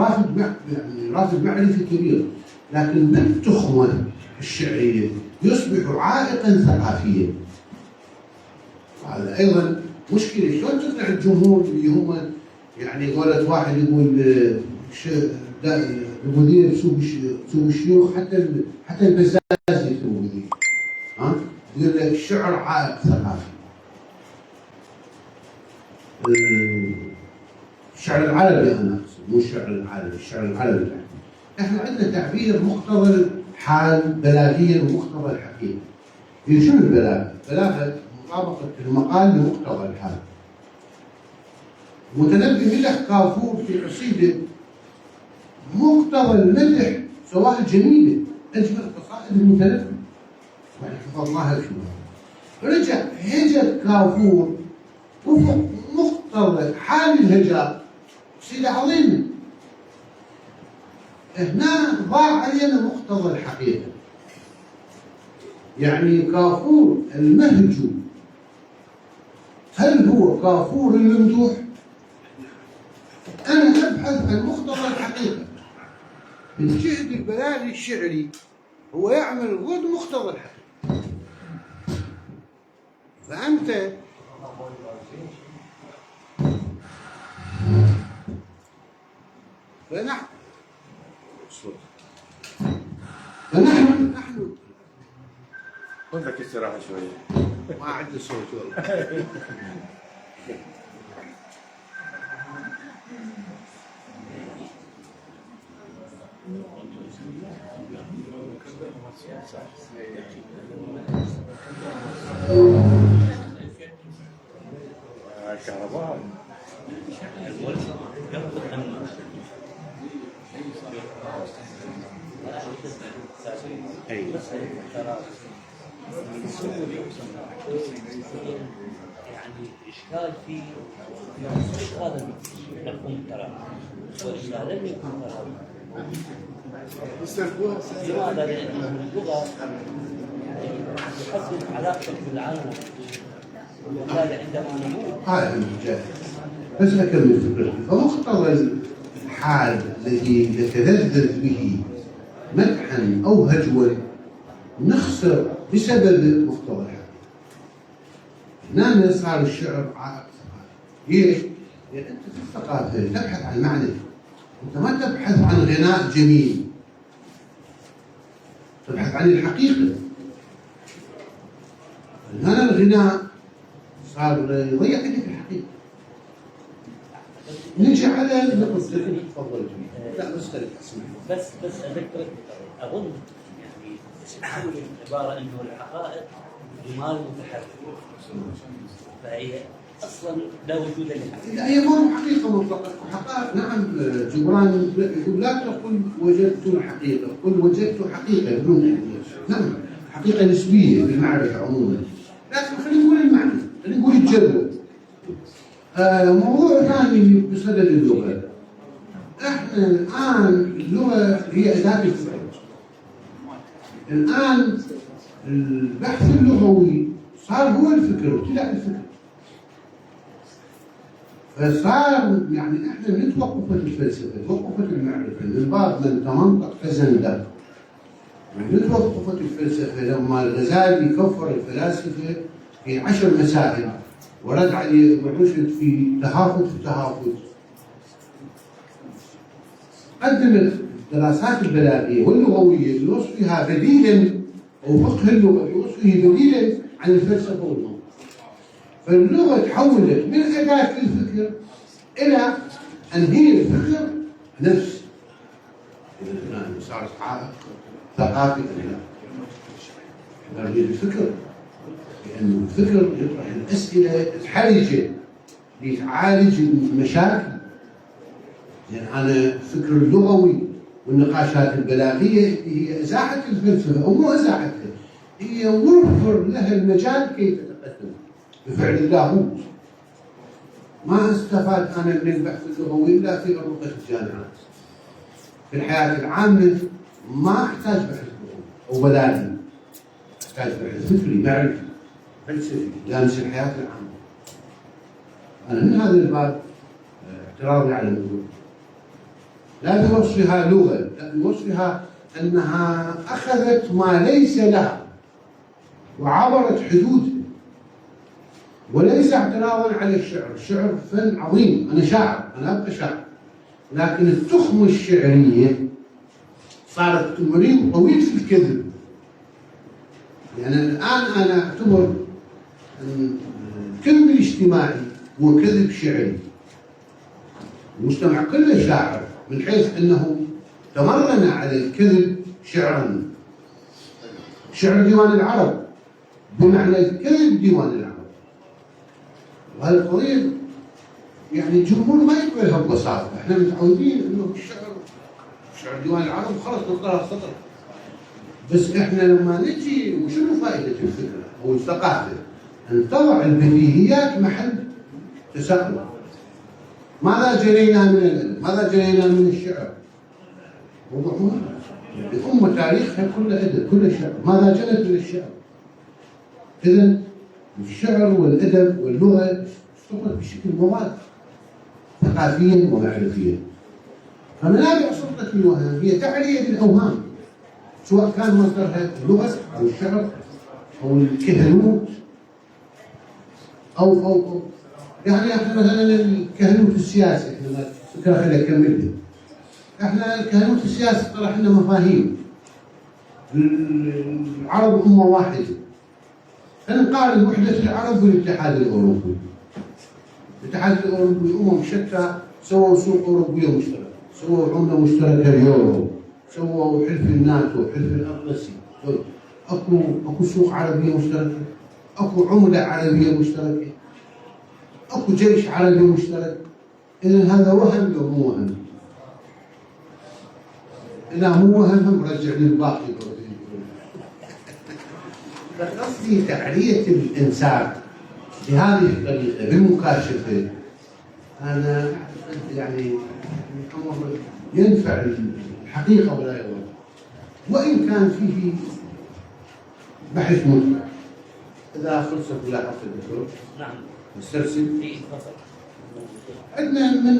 رافد معرفي كبير، لكن بالتخمة الشعرية يصبح عائقا ثقافيا. هذا أيضا مشكلة. شلون تقنع الجمهور اللي هم يعني قولة واحد يقول المدير سوق الشيوخ، حتى البزاز يسوي مدير، يقول لك الشعر عائق ثقافي. الشعر العربي أنا أقصد، مو الشعر العربي، الشعر العربي. احنا عندنا تعبير مقتضى الحال بلاغيا ومقتضى الحقيقة. شنو البلاغة؟ البلاغة مطابقة المقال لمقتضى الحال. المتنبي مدح كافور في قصيدة مقتضى المدح سواء جميلة، أجمل قصائد المتنبي يعني حفظ الله شو رجع هجر كافور وفق مقتضى حال الهجاء، قصيدة عظيمة. هنا ضاع علينا مقتضى الحقيقة. يعني كافور المهجو هل هو كافور الممدوح؟ أنا أبحث عن مقتضى الحقيقة. الجهد البلاغي الشعري هو يعمل ضد مقتضى الحقيقة. فأنت فنحن خذ لك استراحة شوية. ما عندي صوت والله. الكهرباء يعني إشكال في هذا مفهوم التراجع، وإذا لم يكن تراجع لماذا؟ لأن اللغة تحدد علاقتك بالعالم، وبالتالي عندما نموت هذا جاهز. بس أكمل فكرتي. فمقتضى الحال الذي نتلذذ به مدحا أو هجوا نخسر بسبب مقتضى الحال. هنا صار الشعر عائق ثقافي. ليش؟ لأن أنت في الثقافة تبحث عن معنى، أنت ما تبحث عن غناء جميل، تبحث عن الحقيقة. هنا الغناء صار يضيع عندك الحقيقة. نجي على النقطة اللي تفضلت فيها. لا بس بس أذكرك أظن يعني تقول العبارة إنه الحقائق جمال متحرك، فهي أصلا لا وجود لها. لا، هي ما هو حقيقة مطلقة. حقائق نعم. جبران يقول لا تقل وجدت الحقيقة، قل وجدت حقيقة بدون حقيقة. نعم، حقيقة نسبية بالمعرفة عموما، لكن خلينا نقول المعنى، خلينا نقول الجذب. موضوع ثاني بصدد اللغة. احنا احنا الان اللغه هي اداه الفكر. الان البحث اللغوي صار هو الفكر، ابتداء الفكر. فصار يعني احنا من توقفت الفلسفه، توقفت المعرفه من باب من تمنطق فزندق. يعني توقفت الفلسفه لما الغزالي كفر الفلاسفه في 10 مسائل، ورد علي رشد في تهافت. قدمت الدراسات البلاغيه واللغويه لوصفها بديلا، او فقه اللغه لوصفه بديلا عن الفلسفه والمنطق. فاللغه تحولت من اداه الفكر الى ان هي الفكر نفسه. يعني صارت عائق ثقافي نريد الفكر، لأن الفكر يطرح الأسئلة الحرجة لتعالج المشاكل. يعني أنا الفكر اللغوي والنقاشات البلاغية هي إزاحة الفلسفة، أو مو إزاحتها، هي وفر لها المجال كي تتقدم بفعل اللاهوت. ما استفاد أنا من البحث اللغوي إلا في أروقة الجامعات. في الحياة العامة ما أحتاج بحث لغوي أو بلاغي، أحتاج بحث فكري معرفي فلسفي لامس الحياة العامة. أنا من هذا الباب اعتراضي على الموضوع، لا بوصفها لغة، لا بوصفها أنها أخذت ما ليس لها وعبرت حدودها. وليس اعتراضا على الشعر، الشعر فن عظيم، أنا شاعر، أنا أبقى شاعر، لكن التخمة الشعرية صارت مريض طويل في الكذب. يعني الآن أنا أعتبر أن الكذب الاجتماعي هو كذب شعري. المجتمع كله شاعر من حيث أنه تمرن على الكذب شعرا. شعر ديوان العرب بمعنى الكذب ديوان العرب. وهذه القضية يعني الجمهور ما يقبلها ببساطة. احنا متعودين انه شعر ديوان العرب خلص نقرأ سطر. بس احنا لما نجي وشنو فائدة الفكرة او الثقافة؟ ان تضع البديهيات محل تساؤل. ماذا جنينا من الأدب؟ ماذا جنينا من الشعر؟ موضوع مهم. الأمة تاريخها كله أدب، كله شعر. ماذا جنت من الشعر؟ إذن الشعر والأدب واللغة اشتغلت بشكل مواد ثقافيا ومعرفيا. فمنابع سلطة الوهم هي تعرية للأوهام، سواء كان مصدرها اللغة أو الشعر أو الكهنوت أو يعني احنا مثلا الكهنوت السياسي، احنا فكرة خلينا نكملها. احنا الكهنوت السياسي طرح لنا مفاهيم. العرب أمة واحدة. فنقارن وحدة العرب بالاتحاد الأوروبي. الاتحاد الأوروبي أمم شتى سووا سوق أوروبية مشتركة، سووا عملة مشتركة اليورو، سووا حلف الناتو، حلف الأطلسي، أكو سوق عربية مشتركة، أكو عملة عربية مشتركة، أكو جيش عربي مشترك. إذن هذا وهم لو مو وهم؟ إذا مو وهم هم رجع للباقي. فقصدي تعرية الإنسان بهذه الطريقة بالمكاشفة، أنا يعني أمر ينفع الحقيقة ولا يضر، وإن كان فيه بحث متعب. إذا خلصت ولا حق الدكتور نعم نسترسل. إيه تفضل. عندنا من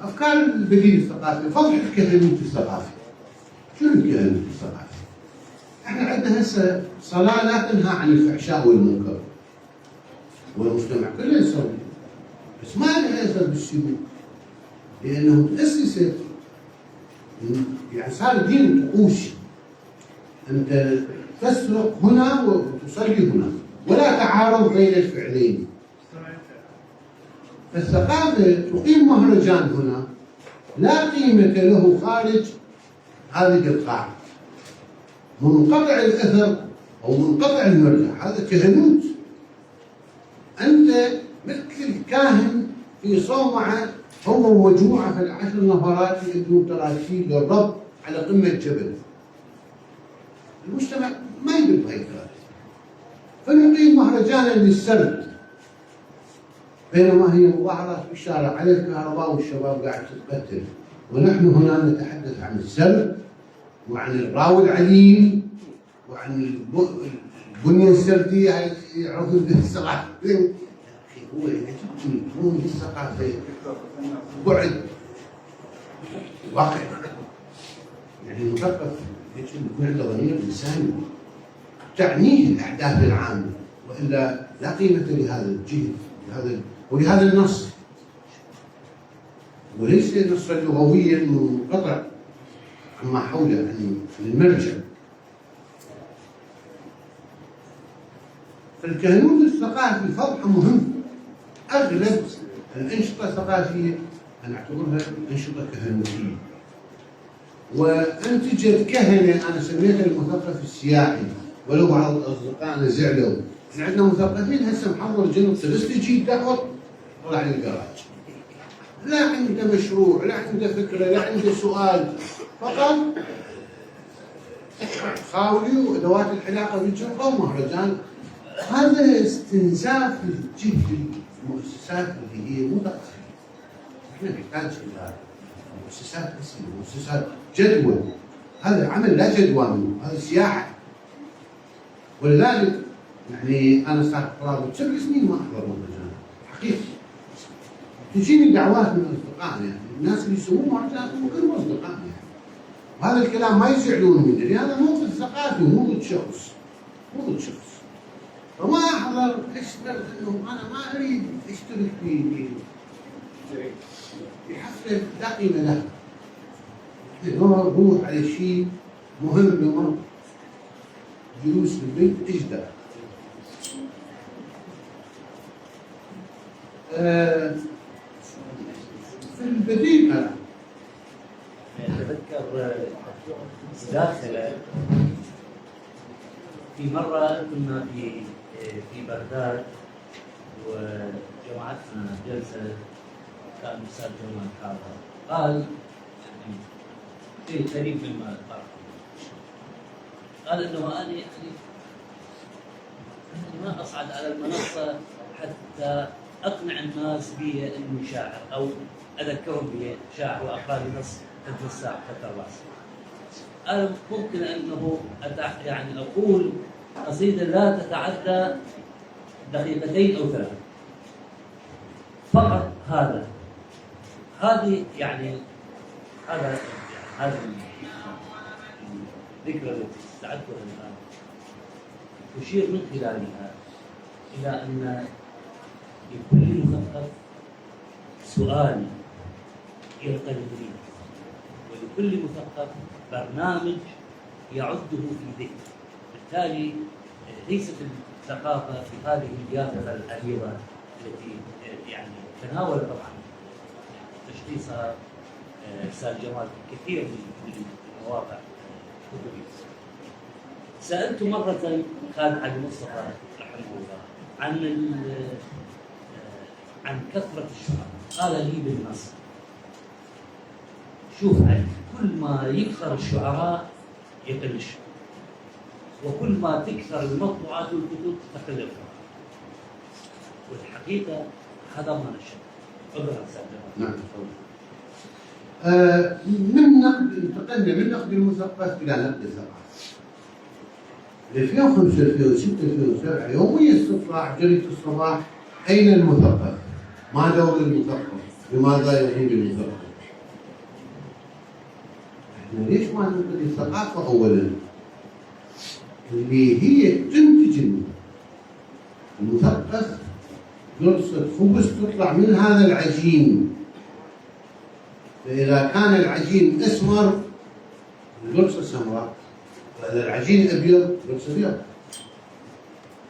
أفكار البديل الثقافي فضح الكهنوت الثقافي. شنو الكهنوت الثقافي؟ احنا عندنا هسه صلاة لا تنهى عن الفحشاء والمنكر، والمجتمع كله يصلي، بس ما لها اثر بالسلوك، لانه تأسست يعني صار دين طقوسي. انت تسرق هنا وتصلي هنا، ولا تعارض بين الفعلين. الثقافة تقيم مهرجان هنا لا قيمة له خارج هذه القاعة، منقطع الأثر أو منقطع المرجع. هذا كهنوت. أنت مثل الكاهن في صومعة هو ومجموعة في العشر نفرات يقدموا تراتيب للرب على قمة جبل. المجتمع ما يقبل بهاي التراتيب، فنقيم مهرجانا للسرد، بينما هي مظاهرات بالشارع على الكهرباء والشباب قاعد تتقتل ونحن هنا نتحدث عن الزرع وعن الراوي العليم وعن البنية السردية هاي يعرفون به الثقافة. يا أخي هو يعجبني يكون الثقافة بعد واقع، يعني المثقف يجب يكون عنده ضمير إنساني تعنيه الأحداث العامة، وإلا لا قيمة لهذا الجهد ولهذا النص، وليس نصا لغويا منقطع عما حوله عن المرجع. فالكهنوت الثقافي فرع مهم. أغلب الأنشطة الثقافية أنا أعتبرها أنشطة كهنوتية، وأنتجت كهنة أنا سميتها المثقف السياحي، ولو بعض أصدقائنا زعلوا. إحنا عندنا مثقفين هسه محضر جنوب بس تجي دعوة طلع لي الجراج، لا عنده مشروع، لا عنده فكرة، لا عنده سؤال، فقط خاولي وأدوات الحلاقة بالجرقة ومهرجان. هذا استنزاف جد المؤسسات اللي هي مثقفة. احنا نحتاج إلى مؤسسات اسمها مؤسسات جدوى. هذا العمل لا جدوى منه، هذا سياحة. ولذلك يعني أنا صار قرابة 7 سنين ما أحضر مهرجان حقيقي. تجيني دعوات من أصدقائنا، يعني الناس اللي يسوون مهرجانات كلهم أصدقائنا، يعني. وهذا الكلام ما يزعلون منه، لأن هذا موقف ثقافي مو ضد شخص، مو ضد شخص. فما أحضر أشترك إنه أنا ما أريد أشترك في حفلة لا قيمة لها. نروح على شيء مهم بمر جلوس في البيت اجدع. في البديل أنا أتذكر داخل في مرة كنا في بغداد وجمعتنا جلسة، كان الأستاذ جمال حاضر، قال يعني شيء قريب مما قال، قال إنه أنا يعني ما أصعد على المنصة حتى أقنع الناس بي إني شاعر أو أذكرهم بشاعر وأقرأ لي نص قد الساعة حتى الرأس. أنا ممكن أنه يعني أقول قصيدة لا تتعدى 2 أو 3 فقط. هذه يعني هذه الذكرى التي استعدتها الآن تشير من خلالها إلى أن لكل مثقف سؤال ينقلب إليه، ولكل مثقف برنامج يعده في ذهنه. بالتالي ليست الثقافة في هذه اليافطة الحديثة التي يعني تناول طبعا تشخيصها أستاذ جمال في كثير من المواقع الكتبية. سألت مرة خالد علي مصطفى رحمه الله عن كثرة الشعراء، قال لي بالنص: شوف علي، كل ما يكثر الشعراء يقل الشعر، وكل ما تكثر المطبوعات والكتب تقل القراءة. والحقيقة هذا ما نشأ. نعم. من نقد انتقلنا من نقد المثقف إلى نقد الثقافة. 2005 2006 2007 يوميا استطلاع جريدة الصباح: أين المثقف؟ ما دور المثقف؟ لماذا يغيب المثقف؟ احنا ليش ما ننقد الثقافة أولا؟ اللي هي تنتج المثقف قرصة خبز تطلع من هذا العجين. فإذا كان العجين أسمر القرصة سمراء، وإذا العجين أبيض القرصة أبيض.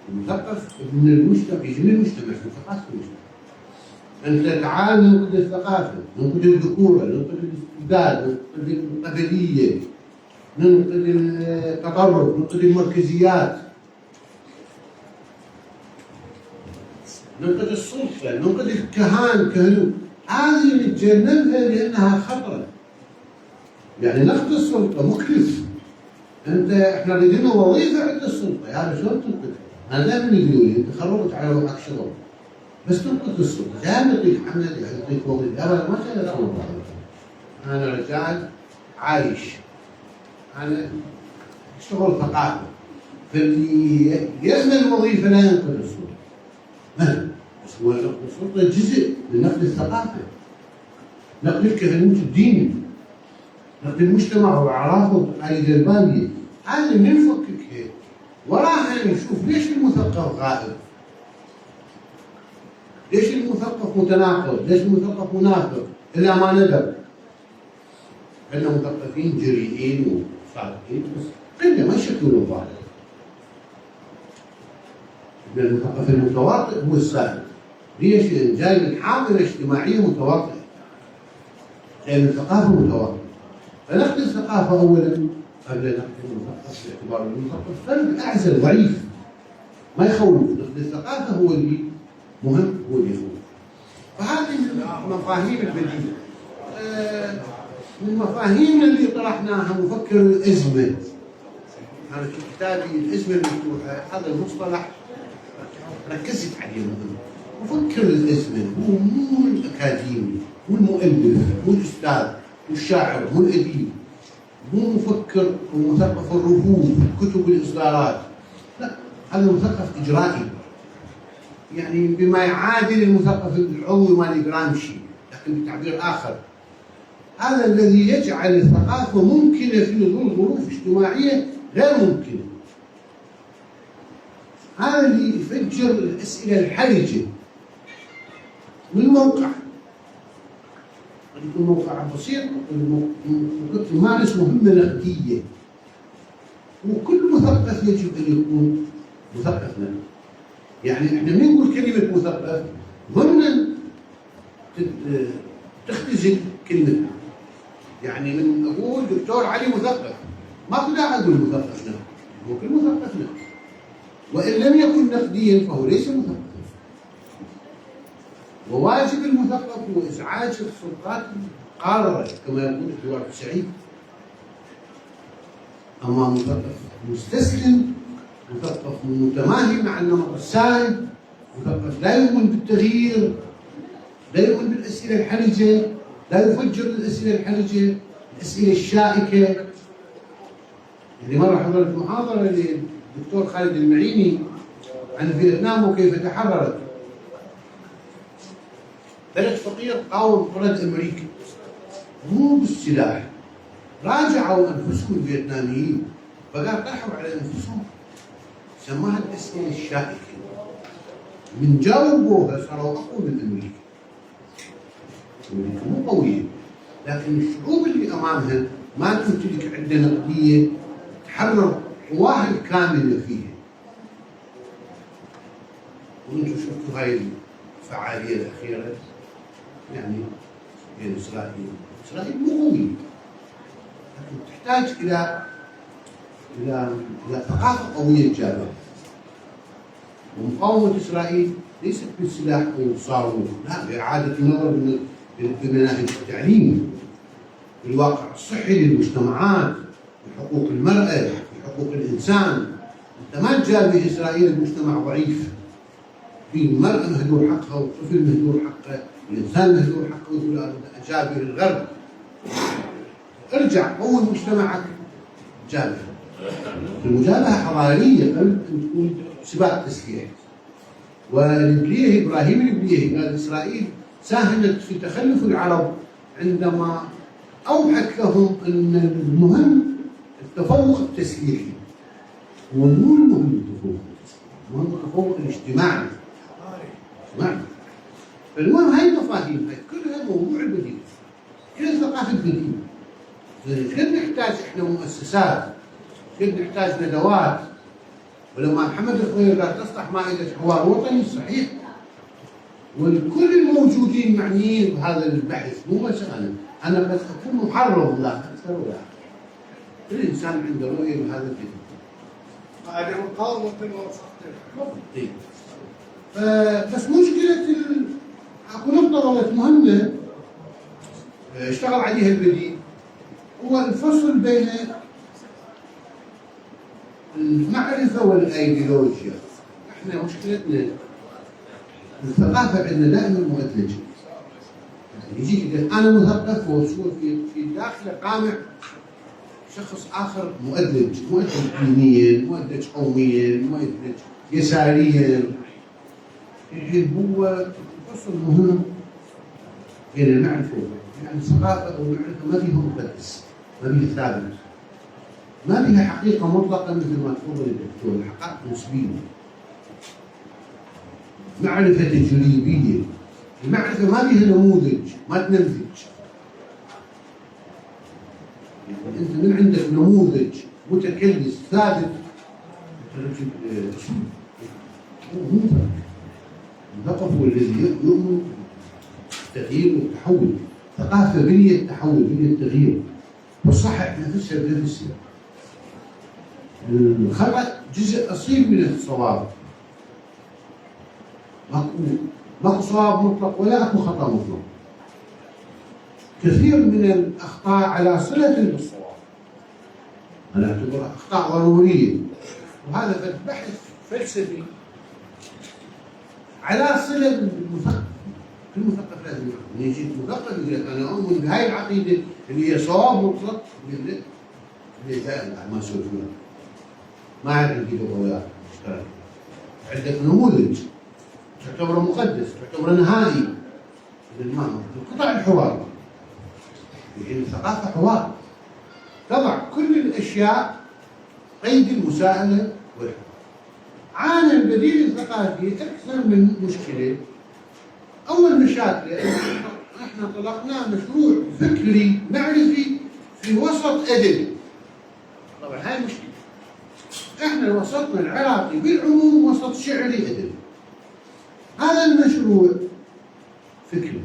المثقف من المجتمع، يجي من المجتمع، من ثقافة المجتمع. أنت تعال ننقد الثقافة، ننقد الذكورة، ننقد الاستبداد، ننقد القبلية، ننقد التطرف، ننقد المركزيات، ننقد السلطة، ننقد الكهنوت. هذه نتجنبها لأنها خطرة. يعني نقد السلطة مكلف. احنا لدينا وظيفة عند السلطة، يعني شلون تنقدها؟ أنا دائما يقولوا لي أنت خربت على روحك شغل، بس تنقد السلطة، دائما يعطيك عمل، يعطيك وظيفة، أبدا ما كان يخرب. أنا رجال عايش، أنا أشتغل ثقافة، فاللي يأمن الوظيفة لا ينقل السلطة. مثلا بس هو نقل السلطة جزء من نقل الثقافة، نقل الكهنوت الديني، نقل المجتمع وأعرافه وتقاليد البادية. هذا من نفكك هيك وراها نشوف ليش المثقف غائب؟ ليش المثقف متناقض؟ ليش المثقف منافق؟ إلا ما ندر. عندنا مثقفين جريئين وصادقين بس قلة ما يشكلون الظاهر. المثقف المتواطئ هو السائد. ليش؟ لأن جاي من حاضنة اجتماعية متواطئة. لأن الثقافة متواطئة. فنقل الثقافة أولا قبل نقل المثقف باعتبار المثقف فرد أعزل ضعيف ما يخوف. نقل الثقافة هو اللي مهم، هو اللي يخوف. فهذه من مفاهيم البديهة. من المفاهيم اللي طرحناها مفكر الأزمة. أنا في كتابي الأزمة المفتوحة هذا المصطلح ركزت عليه مهم. مفكر الأزمة هو مو الأكاديمي، مو المؤلف، مو الأستاذ، مو الشاعر، مو الأديب، مو مفكر ومثقف الرفوف، كتب الإصدارات. لا، هذا مثقف إجرائي. يعني بما يعادل المثقف العضوي مال جرامشي، لكن بتعبير آخر. هذا الذي يجعل الثقافة ممكنة في ظل ظروف اجتماعية غير ممكنة. هذا اللي يفجر الأسئلة الحرجة من موقع. قد يكون موقع بسيط، يمارس مهمة نقدية. وكل مثقف يجب أن يكون مثقف نقدي. يعني احنا من نقول كلمة مثقف ضمن تختزل كلمة. يعني من أقول دكتور علي مثقف ما أقدر أقول مثقف نقدي، هو كل مثقف نقدي. وإن لم يكن نقديا فهو ليس مثقفا. وواجب المثقف هو إزعاج السلطات القارة كما يقول الدكتور سعيد. أما مثقف مستسلم، مثقف متماهي مع النمط السائد، مثقف لا يؤمن بالتغيير، لا يؤمن بالأسئلة الحرجة، لا يفجر الأسئلة الحرجة، الأسئلة الشائكة. يعني مرة حضرت محاضرة للدكتور خالد المعيني عن فيتنام وكيف تحررت. بلد فقير قاوم طرد أمريكا مو بالسلاح، راجعوا أنفسهم الفيتناميين فقال طرحوا على أنفسهم، سماها الأسئلة الشائكة. من جاوبوها صاروا أقوى من أمريكا. أمريكا مو قوية، لكن الشعوب اللي أمامها ما تمتلك عدة نقدية تحرر قواها الكاملة فيها. وانتم شفتوا هاي الفعالية الأخيرة يعني بين إسرائيل مو قوية، لكن تحتاج إلى ثقافة قوية جابة. ومقاومة إسرائيل ليست بالسلاح أو الصاروخ، لا، بإعادة النظر بمناهج التعليم، بالواقع الصحي للمجتمعات، بحقوق المرأة، بحقوق الإنسان. أنت ما تجابه إسرائيل بمجتمع ضعيف، في المرأة مهدور حقها والطفل مهدور حقه والإنسان مهدور حقه ويقول أنا أجابه للغرب. ارجع قوي مجتمعك جابه. المجابهة حضارية قبل أن تكون سباق تسليح. والإبليه إبراهيم الإبليه قال إسرائيل ساهمت في تخلف العرب عندما أوحت لهم أن المهم التفوق التسليحي. هو مو المهم التفوق التسليحي، المهم التفوق الاجتماعي. فالمهم هاي المفاهيم هاي كلها موضوع البديل، كلها ثقافة بديل. كيف نحتاج احنا مؤسسات، كيف نحتاج ندوات. ولما محمد الخضير قال تصلح مائدة حوار وطني، صحيح. والكل الموجودين معنيين بهذا البحث، مو بس أنا بس أكون محرم لا أكثر ولا أقل. كل إنسان عنده رؤية بهذا الفكر. هذه مقاومة وسط. بس مشكلة أكو نقطة ظلت مهمة اشتغل عليها البديل، هو الفصل بين المعرفة والأيديولوجيا. احنا مشكلتنا الثقافة عندنا دائما مؤدلجة. يجي يقول انا مثقف وشو في داخله قامع شخص اخر مؤدلج دينيا، مؤدلج قوميا، مؤدلج يساريا. يجي هو فصل مهم بين المعرفه يعني الثقافه والمعرفه ما فيها مقدس، ما فيها ثابت، ما فيها حقيقه مطلقه مثل ما تفضل الدكتور، الحقائق نسبيه. معرفه تجريبيه، المعرفه ما فيها نموذج، ما تنمذج. يعني انت من عندك نموذج متكلس ثابت اسلوب مو مثقف هو الذي يؤمن بالتغيير والتحول. ثقافه بنيه التحول، بنيه التغيير، وصحح نفسها بنفسها. الخطأ جزء اصيل من الصواب. ماكو صواب مطلق ولا اكو خطأ مطلق. كثير من الاخطاء على صله بالصواب. انا اعتبرها اخطاء ضروريه، وهذا بحث فلسفي على صله بالمثقف. كل مثقف لازم يعرف. يجي مثقف يقول لك انا اؤمن بهاي العقيده اللي هي صواب مطلق، يقول لك لا ما اسوي فيها. ما عندي لغويات مشتركه. عندك نموذج تعتبره مقدس، تعتبره نهائي. قطع الحوار. يعني الثقافه حوار. تضع كل الاشياء قيد المساءله والحوار. عانى البديل الثقافي اكثر من مشكله. اول مشاكل احنا طلقنا مشروع فكري معرفي في وسط ادبي. طبعا هاي مشكله. احنا وسطنا العراقي بالعموم وسط شعري ادبي. هذا المشروع فكري.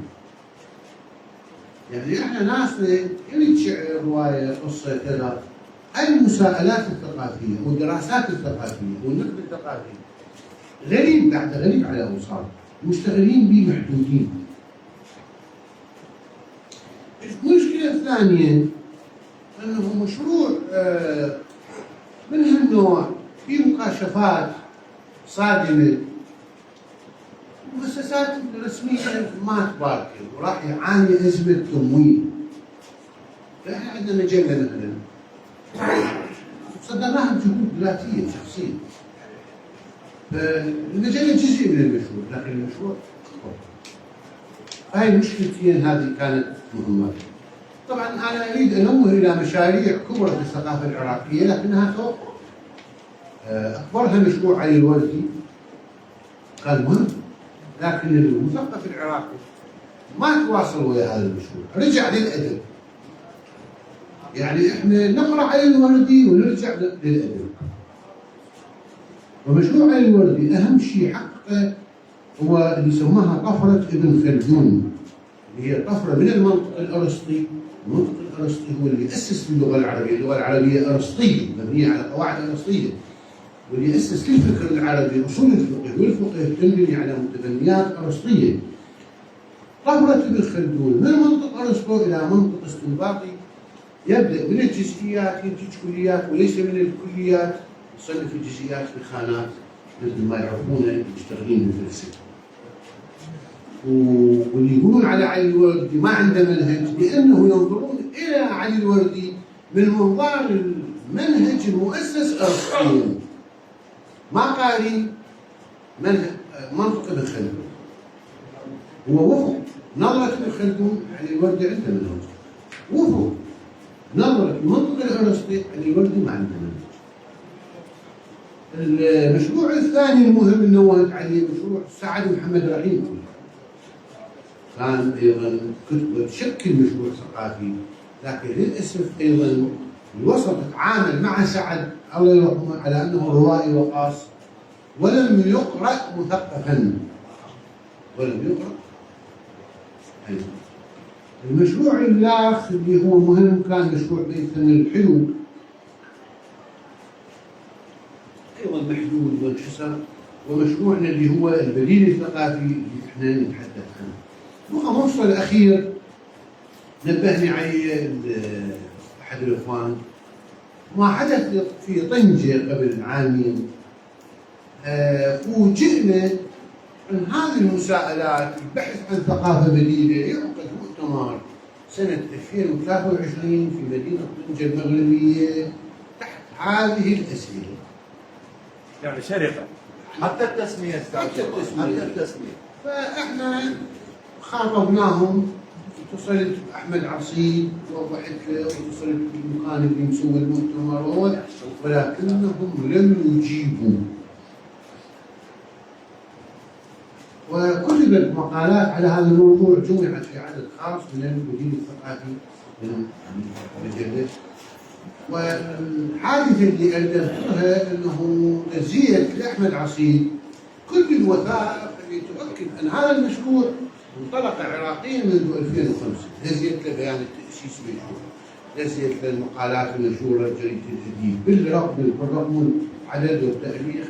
يعني احنا ناس نريد شعر، روايه، قصه، كذا. المساءلات الثقافيه والدراسات الثقافيه والنقد الثقافي غريب على اوصاف. المشتغلين به محدودين. المشكله الثانيه انه مشروع من هالنوع في مكاشفات صادمه. المؤسسات الرسميه ما تبارك وراح يعاني ازمه تمويل. فاحنا عندنا مجله مثلا صدرناها بجهود ذاتيه شخصيه. فالمجله جزء من المشروع، لكن المشروع اكبر. هاي المشكلتين هذه كانت مهمه. طبعا انا اريد انوه الى مشاريع كبرى في الثقافه العراقيه لكنها توقف. اكبرها مشروع علي الوردي كان مهم، لكن المثقف العراقي ما تواصل ويا هذا المشروع، رجع للادب. يعني احنا نقرا علي الوردي ونرجع للادب. ومشروع علي الوردي اهم شيء حققه هو اللي يسموها طفره ابن خلدون، اللي هي طفره من المنطق الارسطي. المنطق الارسطي هو اللي اسس اللغه العربيه، اللغه العربيه ارسطيه مبنيه على قواعد ارسطيه، واللي اسس للفكر العربي اصول الفقه، والفقه تنبني على متبنيات ارسطيه. طفره ابن خلدون من منطق ارسطو الى منطق استنباطي يبدا من الجزئيات ينتج كليات، وليس من الكليات يصنف الجزئيات في خانات مثل ما يعرفون المشتغلين بالفلسفه. واللي يقولون على علي الوردي ما عنده منهج لانه ينظرون الى علي الوردي من منظار المنهج المؤسس ارسطيا، ما قاري منطق ابن خلدون. هو وفق نظرة ابن خلدون علي الوردي عنده منهج، وفق نظرة المنطق الارسطي علي الوردي ما عنده منهج. المشروع الثاني المهم اللي نوهت عليه مشروع سعد محمد رحيم، كان ايضا كتبه تشكل مشروع ثقافي، لكن للاسف ايضا الوسط تعامل مع سعد الله يرحمه على انه روائي وقاص، ولم يقرأ مثقفا، ولم يقرأ. أيضا المشروع الآخر اللي هو مهم كان مشروع بيت فن الحلو، ايضا محدود وانحصر. ومشروعنا اللي هو البديل الثقافي اللي احنا نتحدث عنه. نقطة مفصل الأخير نبهني عليه أحد الإخوان، ما حدث في طنجة قبل عامين. فوجئنا أن هذه المساءلات البحث عن ثقافة بديلة يعقد المؤتمر سنة 2023 في مدينة طنجة المغربية تحت هذه الأسئلة. يعني شرقة حتى التسمية استاذ حتى التسمية. حتى التسمية. فاحنا خاطبناهم، اتصلت بأحمد عصيب ووضحت له، واتصلت بالمكان اللي مسوي المؤتمر، ولكنهم لم يجيبوا. وكتبت مقالات على هذا الموضوع، جمعت في عدد خاص من المدير الثقافي من المجلة. والحادثة اللي ألدتها أنه تزيد لأحمد عصيب كل الوثائق اللي تؤكد أن هذا المشروع انطلق عراقيا منذ 2005. نزلت له بيان التأسيس منشور، نزلت له المقالات المنشورة جريدة الجديد بالرقم عدد والتاريخ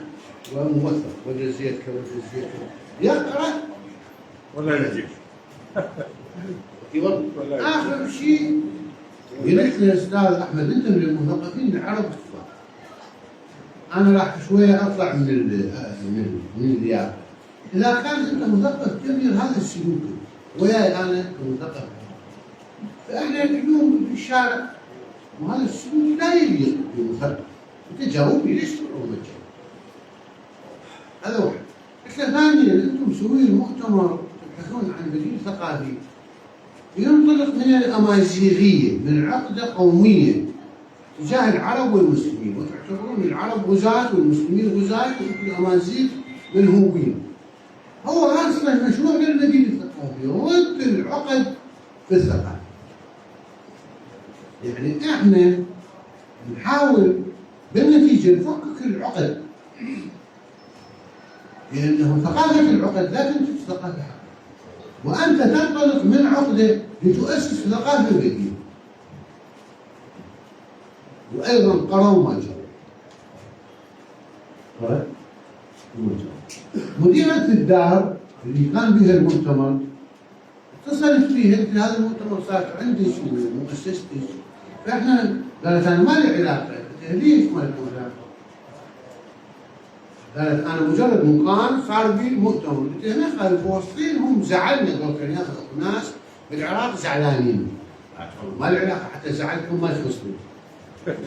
وموثق، ونزلت له يقرأ ولا يجيب. آخر شيء قلت له أستاذ أحمد أنت من المثقفين العرب الكفار. أنا راح شوية أطلع من الرياض. إذا كان أنت مثقف كبير هذا السلوك وياي أنا كمثقف، فإحنا اليوم في الشارع وهذا السلوك لا يليق بالمثقف. أنت جاوبني ليش تقولون ما تجاوب؟ هذا واحد. قلت له ثانيا أنتم مسوين المؤتمر تبحثون عن بديل ثقافي ينطلق من الأمازيغية، من عقدة قومية تجاه العرب والمسلمين، وتعتبرون العرب غزاة والمسلمين غزاة والأمازيغ منهوبين. هو أصلا مشروع للبديل الثقافي، رد العقد في الثقافة. يعني احنا نحاول بالنتيجة نفكك العقد، لأنه ثقافة العقد لا تنتج ثقافة حقيقية. وأنت تنطلق من عقدة لتؤسس ثقافة بديلة. وأيضا قرأوا ما جرى. مديرة الدار اللي كان بها المؤتمر اتصلت فيها، قلت هذا المؤتمر صار عندي مؤسستي، فاحنا قالت انا ما لي علاقه. قلت ليش ما لكم علاقه؟ قالت انا مجرد مكان صار بي المؤتمر. قلت لها ما خالف واصلين هم زعلنا، قالوا كان ياخذ ناس بالعراق زعلانين، ما لي علاقه حتى زعلتهم ما يخصني.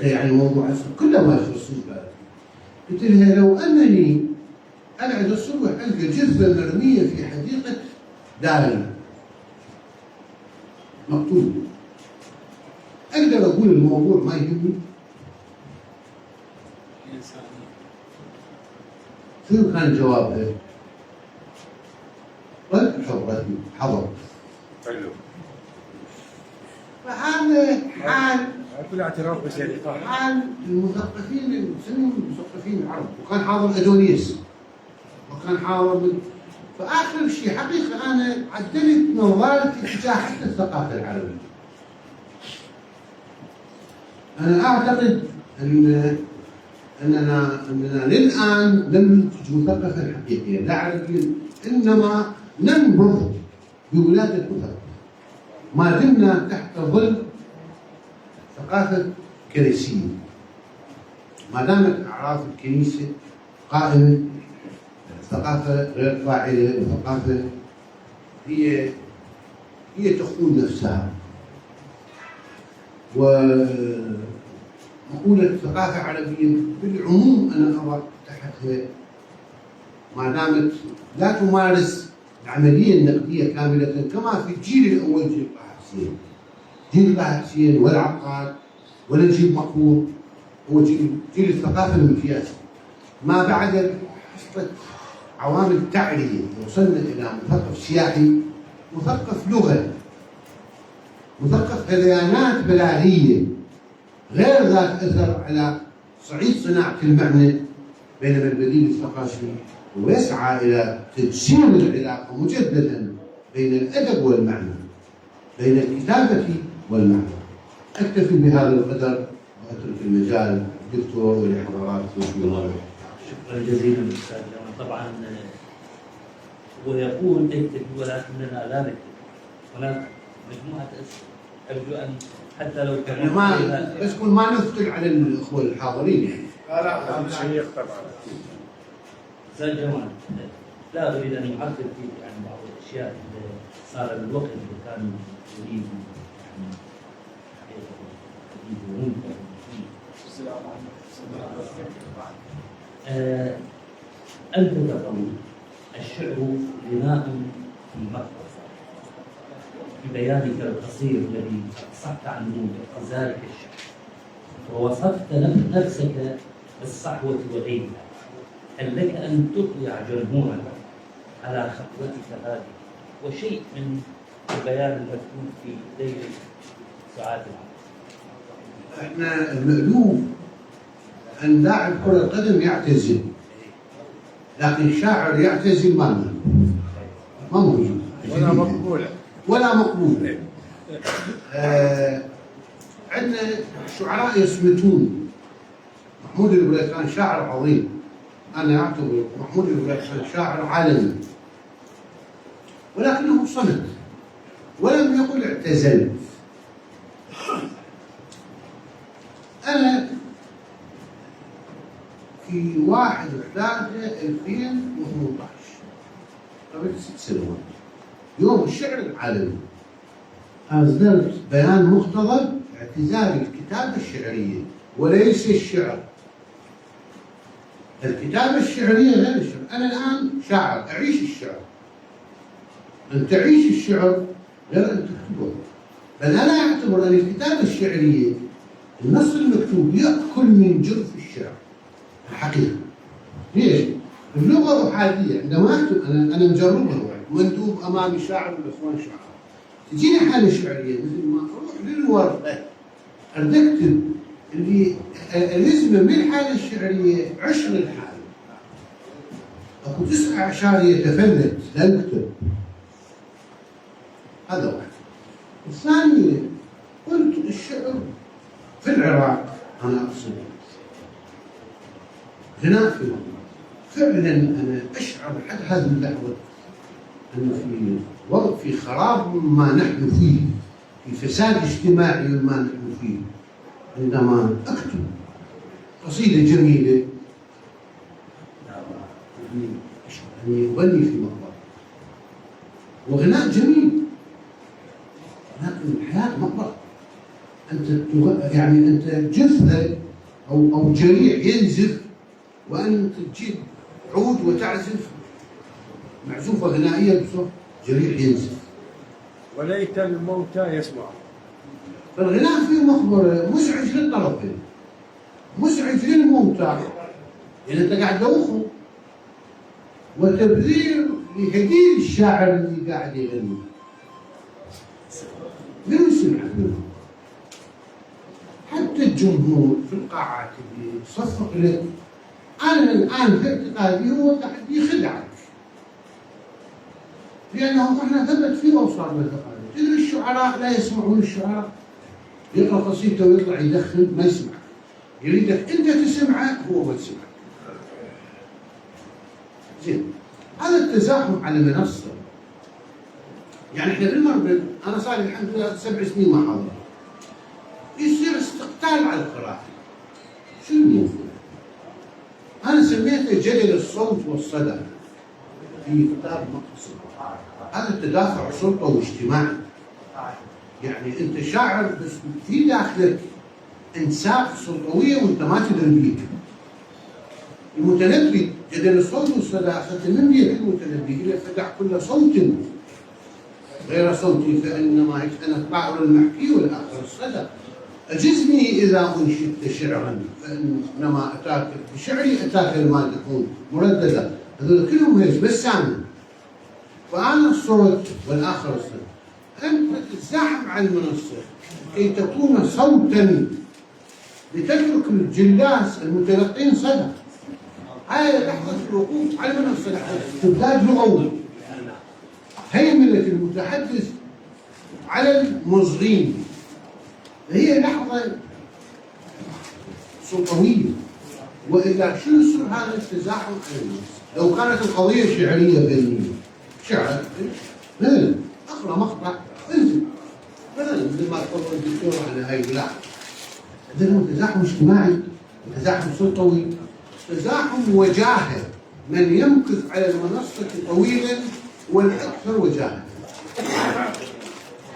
يعني الموضوع كله ما يخصني. قلت لها لو انني أقعد الصبح ألقى جثة مرمية في حديقة داري مقتول، أقدر أقول الموضوع ما يهمني؟ شنو كان جوابها؟ قلت حضرتي حضر. حلو. فهذا حال كل اعتراف بشيء حال المثقفين، نسميهم المثقفين العرب. وكان حاضر أدونيس، وكان حاضر فآخر شيء حقيقة أنا عدلت نظرتي تجاه حتى الثقافة العربية. أنا أعتقد أننا للآن لم ننتج مثقفا حقيقيا لا عربيا، إنما ننبض بولادة مثقف ما دمنا تحت ظل ثقافة كنسية. ما دامت أعراف الكنيسة قائمة، ثقافة غير فاعلة، وثقافة هي تخون نفسها. ومقولة ثقافة عربية بالعموم أنا أضع تحتها ما دامت لا تمارس العملية النقدية كاملة كما في الجيل الأول جيل طه حسين. جيل طه حسين والعقاد ولا جيل مقبول، هو جيل الثقافة المقياسي. ما بعد حصلت عوامل تعرية، وصلنا إلى مثقف سياحي، مثقف لغة، مثقف هذيانات بلاغية غير ذات أثر على صعيد صناعة المعنى، بينما البديل الثقافي ويسعى إلى تجسيم العلاقة مجددا بين الأدب والمعنى، بين الكتابة والمعنى. أكتفي بهذا القدر وأترك المجال للدكتور ولحضراتكم. شكرا جزيلا أستاذ جمال. طبعا هو يقول اكتب ولكننا لا نكتب. هناك مجموعة أسئلة أرجو أن حتى لو كان بس كل ما نثقل على الأخوة الحاضرين يعني. لا هذا شيء طبعا. أستاذ جمال لا أريد أن أعقب في يعني بعض الأشياء اللي صار الوقت اللي كان يريد يعني أنت تقول الشعر غناء في مقطع ببيانك القصير الذي صحت عنه بغزالك الشعر ووصفت نفسك بالصحوة وغيرها. هل لك أن تطلع جمهورك على خطوتك هذه وشيء من البيان المكتوب في ليل ساعات العمل؟ احنا المألوف أن لاعب كرة قدم يعتزل، لكن شاعر يعتزل ما موجود ولا مقبولة ولا مقبول. عندنا شعراء يصمتون. محمود الوليد كان شاعر عظيم، أنا أعتبر محمود الوليد كان شاعر عالمي، ولكنه صمت ولم يقل اعتزلت. أنا في 1/3/2018 قبل 6 سنوات يوم الشعر العالمي أصدرت بيان مختصر اعتزال الكتابة الشعرية وليس الشعر. الكتابة الشعرية غير الشعر. أنا الآن شاعر أعيش الشعر، أن تعيش الشعر غير أن تكتبه. بل أنا أعتبر أن الكتابة الشعرية النص المكتوب يأكل من جرف الشعر الحقيقة. ليش؟ اللغة أحادية. عندما أكتب أنا مجربها مندوب أمامي شاعر والإخوان شعراء، تجيني حالة شعرية مثل ما أروح للورقة أريد أكتب اللي الازمة من الحالة الشعرية عشر الحالة. أكو 9 أعشار يتفلت لا يكتب. هذا واحد. الثانية قلت الشعر في العراق أنا أقصد غناء في العراق. فعلا أنا أشعر لحد هذه اللحظة أن في خراب ما نحن فيه، في فساد اجتماعي ما نحن فيه، عندما أكتب قصيدة جميلة أني أغني في مقبرة وغناء جميل، لكن الحياة مقبرة. أنت جثة أو جريح ينزف، وأنت تجيب عود وتعزف معزوفة غنائية بصوت جريح ينزف. وليت الموتى يسمع. فالغناء فيه مخبرة مزعج للطرفين، مزعج للموتى يعني أنت قاعد تدوخه، وتبذير لهديل الشاعر اللي قاعد يغني. من يسمع منه؟ حتى الجمهور في القاعات اللي يصفق لك، أنا الآن في اعتقادي هو قاعد يخدعك، لأنه إحنا ثبت في أوصارنا الثقافية. تدري الشعراء لا يسمعون الشعراء، يقرأ قصيدته ويطلع يدخن ما يسمعك، يريدك أنت تسمعه هو ما يسمعك. زين، هذا التزاحم على منصة. يعني احنا بالمربد أنا صار لي الحمد لله 7 سنين ما حاضر، يصير استقتال على القراءة. شو الموضوع؟ أنا سميته جدل الصوت والصدى في كتاب مقتصر. هذا التدافع سلطوي واجتماعي. يعني أنت شاعر بس في داخلك انساق سلطوية وأنت ما تدري بيه. المتنبي جدل الصوت والصدى أخذت من بيه المتنبي إلى فدع كل صوت غير صوتي فإنما أنا الطائر المحكي والآخر الصدى. أجزني إذا أنشدت شعرا فإنما أتاك بشعري أتاك المادحون مرددا. هذول كلهم هيك بس سامع. فأنا الصوت والآخر الصدى. أنت تتزاحم على المنصة كي تكون صوتا لتترك الجلاس المتلقين صدى. هاي لحظة الوقوف على المنصة، لحظة استبداد لغوي، هيمنة المتحدث على المصغين. هي لحظة سلطوية، وإلا شو يصير هذا التزاحم على الناس؟ لو كانت القضية شعرية بينية، شعر مثلا أقرأ مقطع انزل مثلا مثل ما تفضل الدكتور على هاي لا، هذا تزاحم اجتماعي، تزاحم سلطوي، تزاحم وجاهة من يمكث على المنصة طويلا هو الأكثر وجاهة.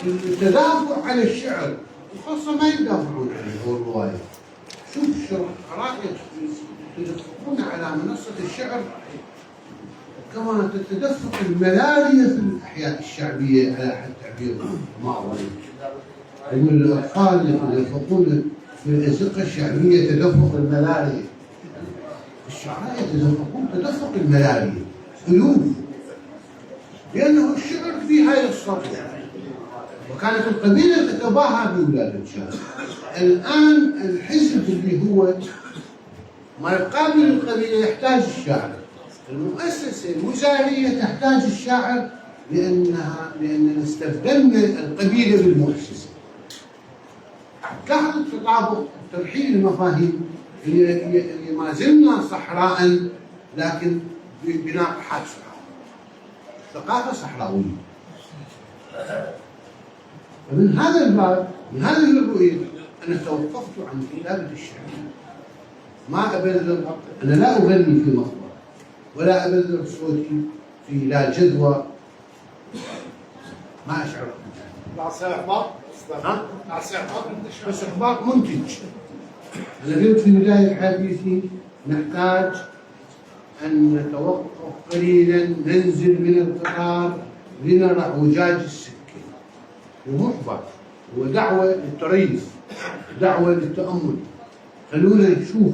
التدافع على الشعر وخاصة ما يدافعون عنه هو الرواية. شوف الشعراء يتدفقون على منصة الشعر كما تتدفق الملاريا في الأحياء الشعبية على حد تعبير معروف. الأطفال يتدفقون في الأزقة الشعبية تدفق الملاريا. الشعراء يتدفقون تدفق الملاريا ألوف، لأنه الشعر في هاي الصفحة. وكانت القبيلة تتباهى بولاد الشعر. الآن الحزب اللي هو ما يقابل القبيلة يحتاج الشاعر. المؤسسة الوزارية تحتاج الشاعر لأننا استبدلنا القبيلة بالمؤسسة. لاحظوا التطابق ترحيل المفاهيم اللي ما زلنا صحراء لكن بناقحات صحراء. ثقافة صحراوية. فمن هذا الباب من هذه الرؤية أنا توقفت عن كتابة الشعر. ما أبذل، أنا لا أغني في مقبرة ولا أبذل صوتي في لا جدوى، ما أشعر. لا إخبار؟ لا إخبار بس إخبار منتج. أنا قلت في بداية حديثي نحتاج أن نتوقف قليلا، ننزل من القطار لنرى اعوجاج السكة. ومو إخبار، هو دعوة للتريث، دعوة للتأمل. خلونا نشوف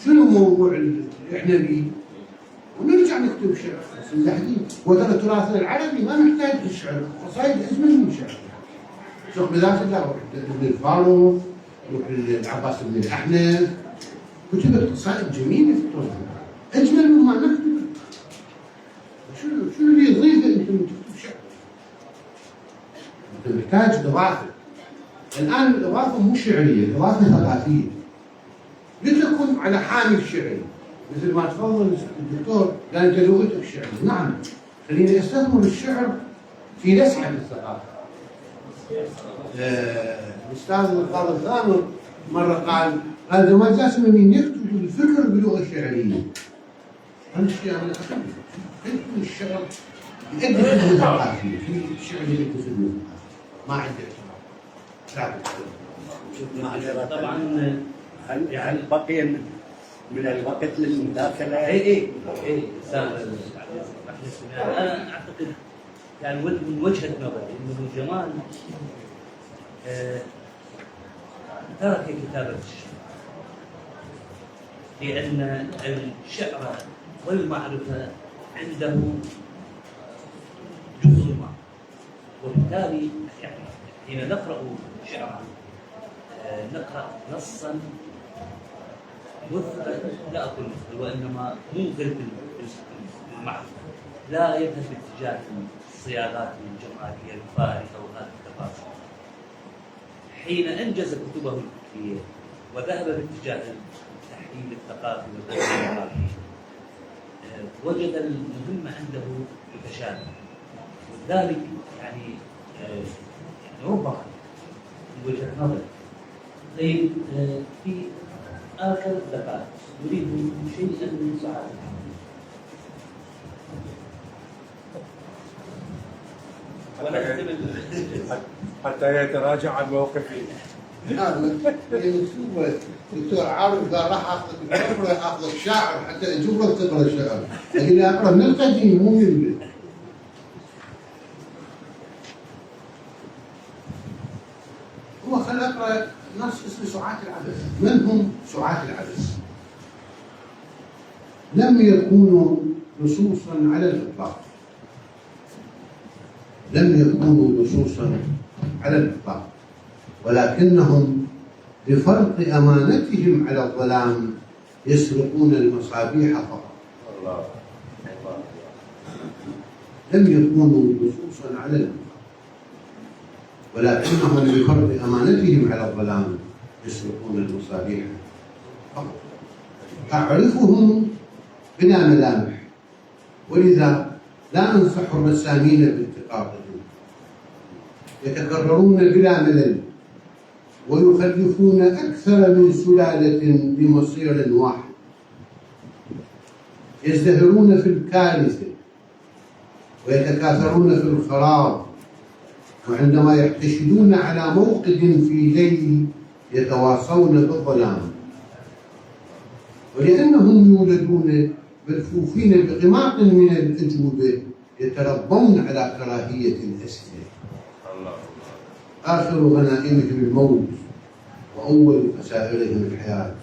شنو الموضوع اللي احنا فيه ونرجع نكتب شعر في الحديث. وترى تراثنا العربي ما محتاج الشعر، قصائد أجمل من شعر. شوف بذات الله روح ابن الفاروق، روح العباس بن الأحنف، كتبت قصائد جميلة في التراث أجمل مما نكتب. شنو اللي يضيفه أنت من تكتب شعر؟ أنت محتاج إضافة. الآن الإضافة مو شعرية، الإضافة ثقافية. لتكن على حامل شعري، مثل ما تفضل الدكتور قال أنت لغتك شعر. نعم، خليني أستثمر الشعر في لسعة الثقافة. الأستاذ القاضي الثامر مرة قال هذا ما جاسم من يكتب الفكر بلغة شعرية. هذا الشيء أنا أحبه. يكتب الشعر يؤدي خدمة ثقافية، في الشعر يؤدي خدمة ثقافية. ما عندي اعتراض. طبعا يعني بقي من الوقت للمداخله. اي انا اعتقد يعني من وجهه نظري انه جمال ترك كتابه الشعر، لان الشعر والمعرفه عنده جزء، وبالتالي يعني حين نقرا شعرا نقرا نصا مثقل، لا اقول مثقل وانما منقل بالمعنى، لا يذهب باتجاه الصياغات الجماليه الفارغه وهذه التفاصيل. حين انجز كتبه الفكريه وذهب باتجاه التحليل الثقافي والتحليل الثقافي وجد المهم عنده يتشابه، ولذلك يعني ربما من وجهه نظري. طيب في آخر الدقائق نريد شيئا من سعادة حتى يتراجع عن موقفه. الدكتور عارف قال راح اخذ شاعر حتى اجبرك تقرا الشعر، لكن اقرا من القديم مو من هو خل اقرا نص اسمه سعاة العبث. من هم سعاة العبث؟ لم يكونوا نصوصا على الإطلاق، لم يكونوا نصوصا على الإطلاق، ولكنهم بفرط أمانتهم على الظلام يسرقون المصابيح فقط. لم يكونوا نصوصا على الإطلاق، ولكنهم بفرض أمانتهم على الظلام يسرقون المصابيح فقط. أعرفهم بلا ملامح، ولذا لا أنصح الرسامين بالتقاطهم. يتكررون بلا ملل ويخلفون أكثر من سلالة بمصير واحد. يزدهرون في الكارثة ويتكاثرون في الخراب، وعندما يحتشدون على موقد في ليل يتواصون بالظلام، ولأنهم يولدون ملفوفين بقماط من الأجوبة يتربون على كراهية الأسئلة. آخر غنائمهم الموت وأول خسائرهم الحياة،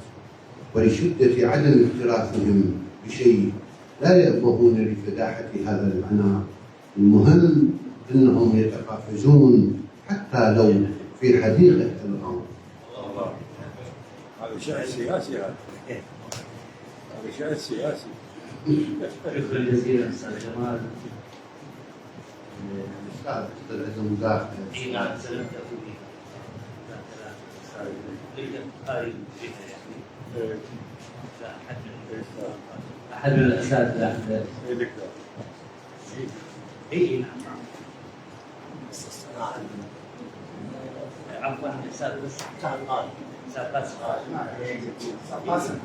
ولشدة عدم اكتراثهم بشيء لا يأبهون لفداحة هذا العناء. المهم أنهم يتقافزون حتى لو في حديقة الأرض. هذا شأن سياسي، هذا شأن سياسي. شكرا جزيلا استاذ جمال. أستاذ عنده مداخلة. اي نعم سلمت اخوي. هاي احد من الاساتذه. اي نعم. عفوا استاذ بس استاذ قاسم.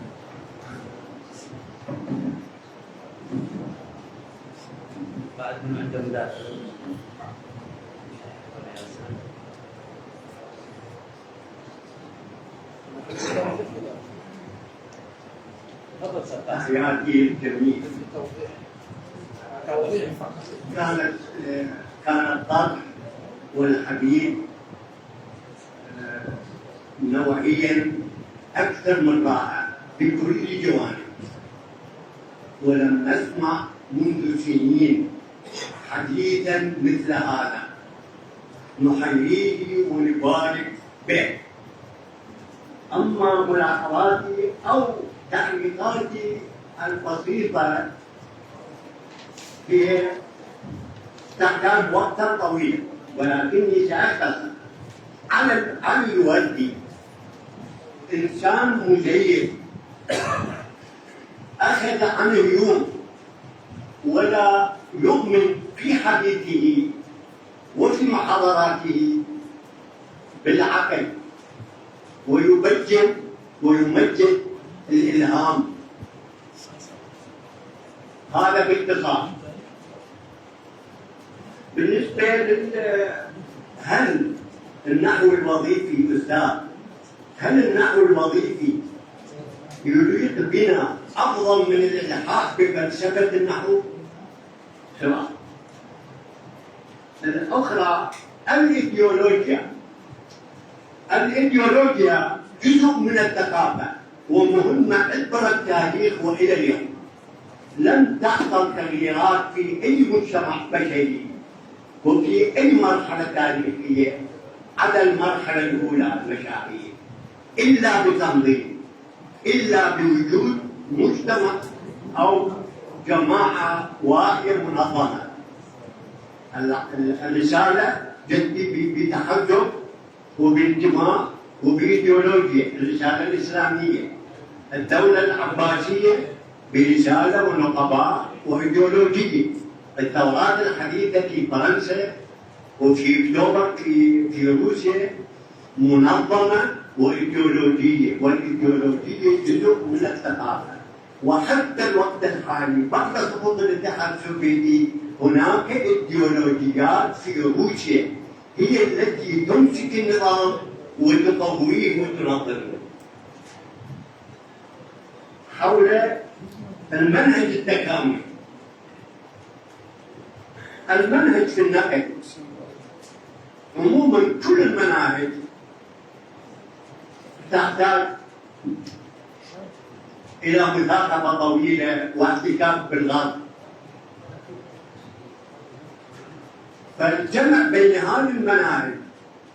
بعد من عنده مداخلة. تحياتي الجميع. كان الطرح والحديث نوعيا أكثر من رائع بكل الجوانب، ولم نسمع منذ سنين حديثا مثل هذا، نحييه ونبارك به. أما ملاحظاتي أو تعليقاتي البسيطة هي تحتاج وقتا طويلا، ولكني سأختصر. علي الوردي إنسان مجيد، أخذ عنه اليوم ولا يؤمن في حديثه وفي محاضراته بالعقل، ويبجل ويمجد الإلهام. هذا باختصار. بالنسبة هل النحو الوظيفي أستاذ، هل النحو الوظيفي يليق بنا أفضل من الإلحاح بفلسفة النحو؟ سؤال. الأخرى الإيديولوجيا جزء من الثقافة ومهمة عبر التاريخ وإلى اليوم. لم تحصل تغييرات في أي مجتمع بشري وفي أي مرحلة تاريخية عدا المرحلة الأولى المشاعرية إلا بتنظيم، إلا بوجود مجتمع أو جماعة واحدة منظمة. الرسالة جدي بتحجب وبانتماء وبإيديولوجيا، الرسالة الإسلامية. الدولة العباسية برسالة ونقباء وإيديولوجية. الثورات الحديثة في فرنسا وفي أكتوبر في روسيا منظمة وإيديولوجية، والإيديولوجية جزء من الثقافة. وحتى الوقت الحالي بعد سقوط الاتحاد السوفيتي هناك إيديولوجيات في روسيا هي التي تمسك النظام وتقويه وتنظمه. حول المنهج التكاملي، المنهج في النقد عموما كل المناهج تحتاج إلى مثاقبة طويلة واحتكاك بالغرب، فالجمع بين هذه المناهج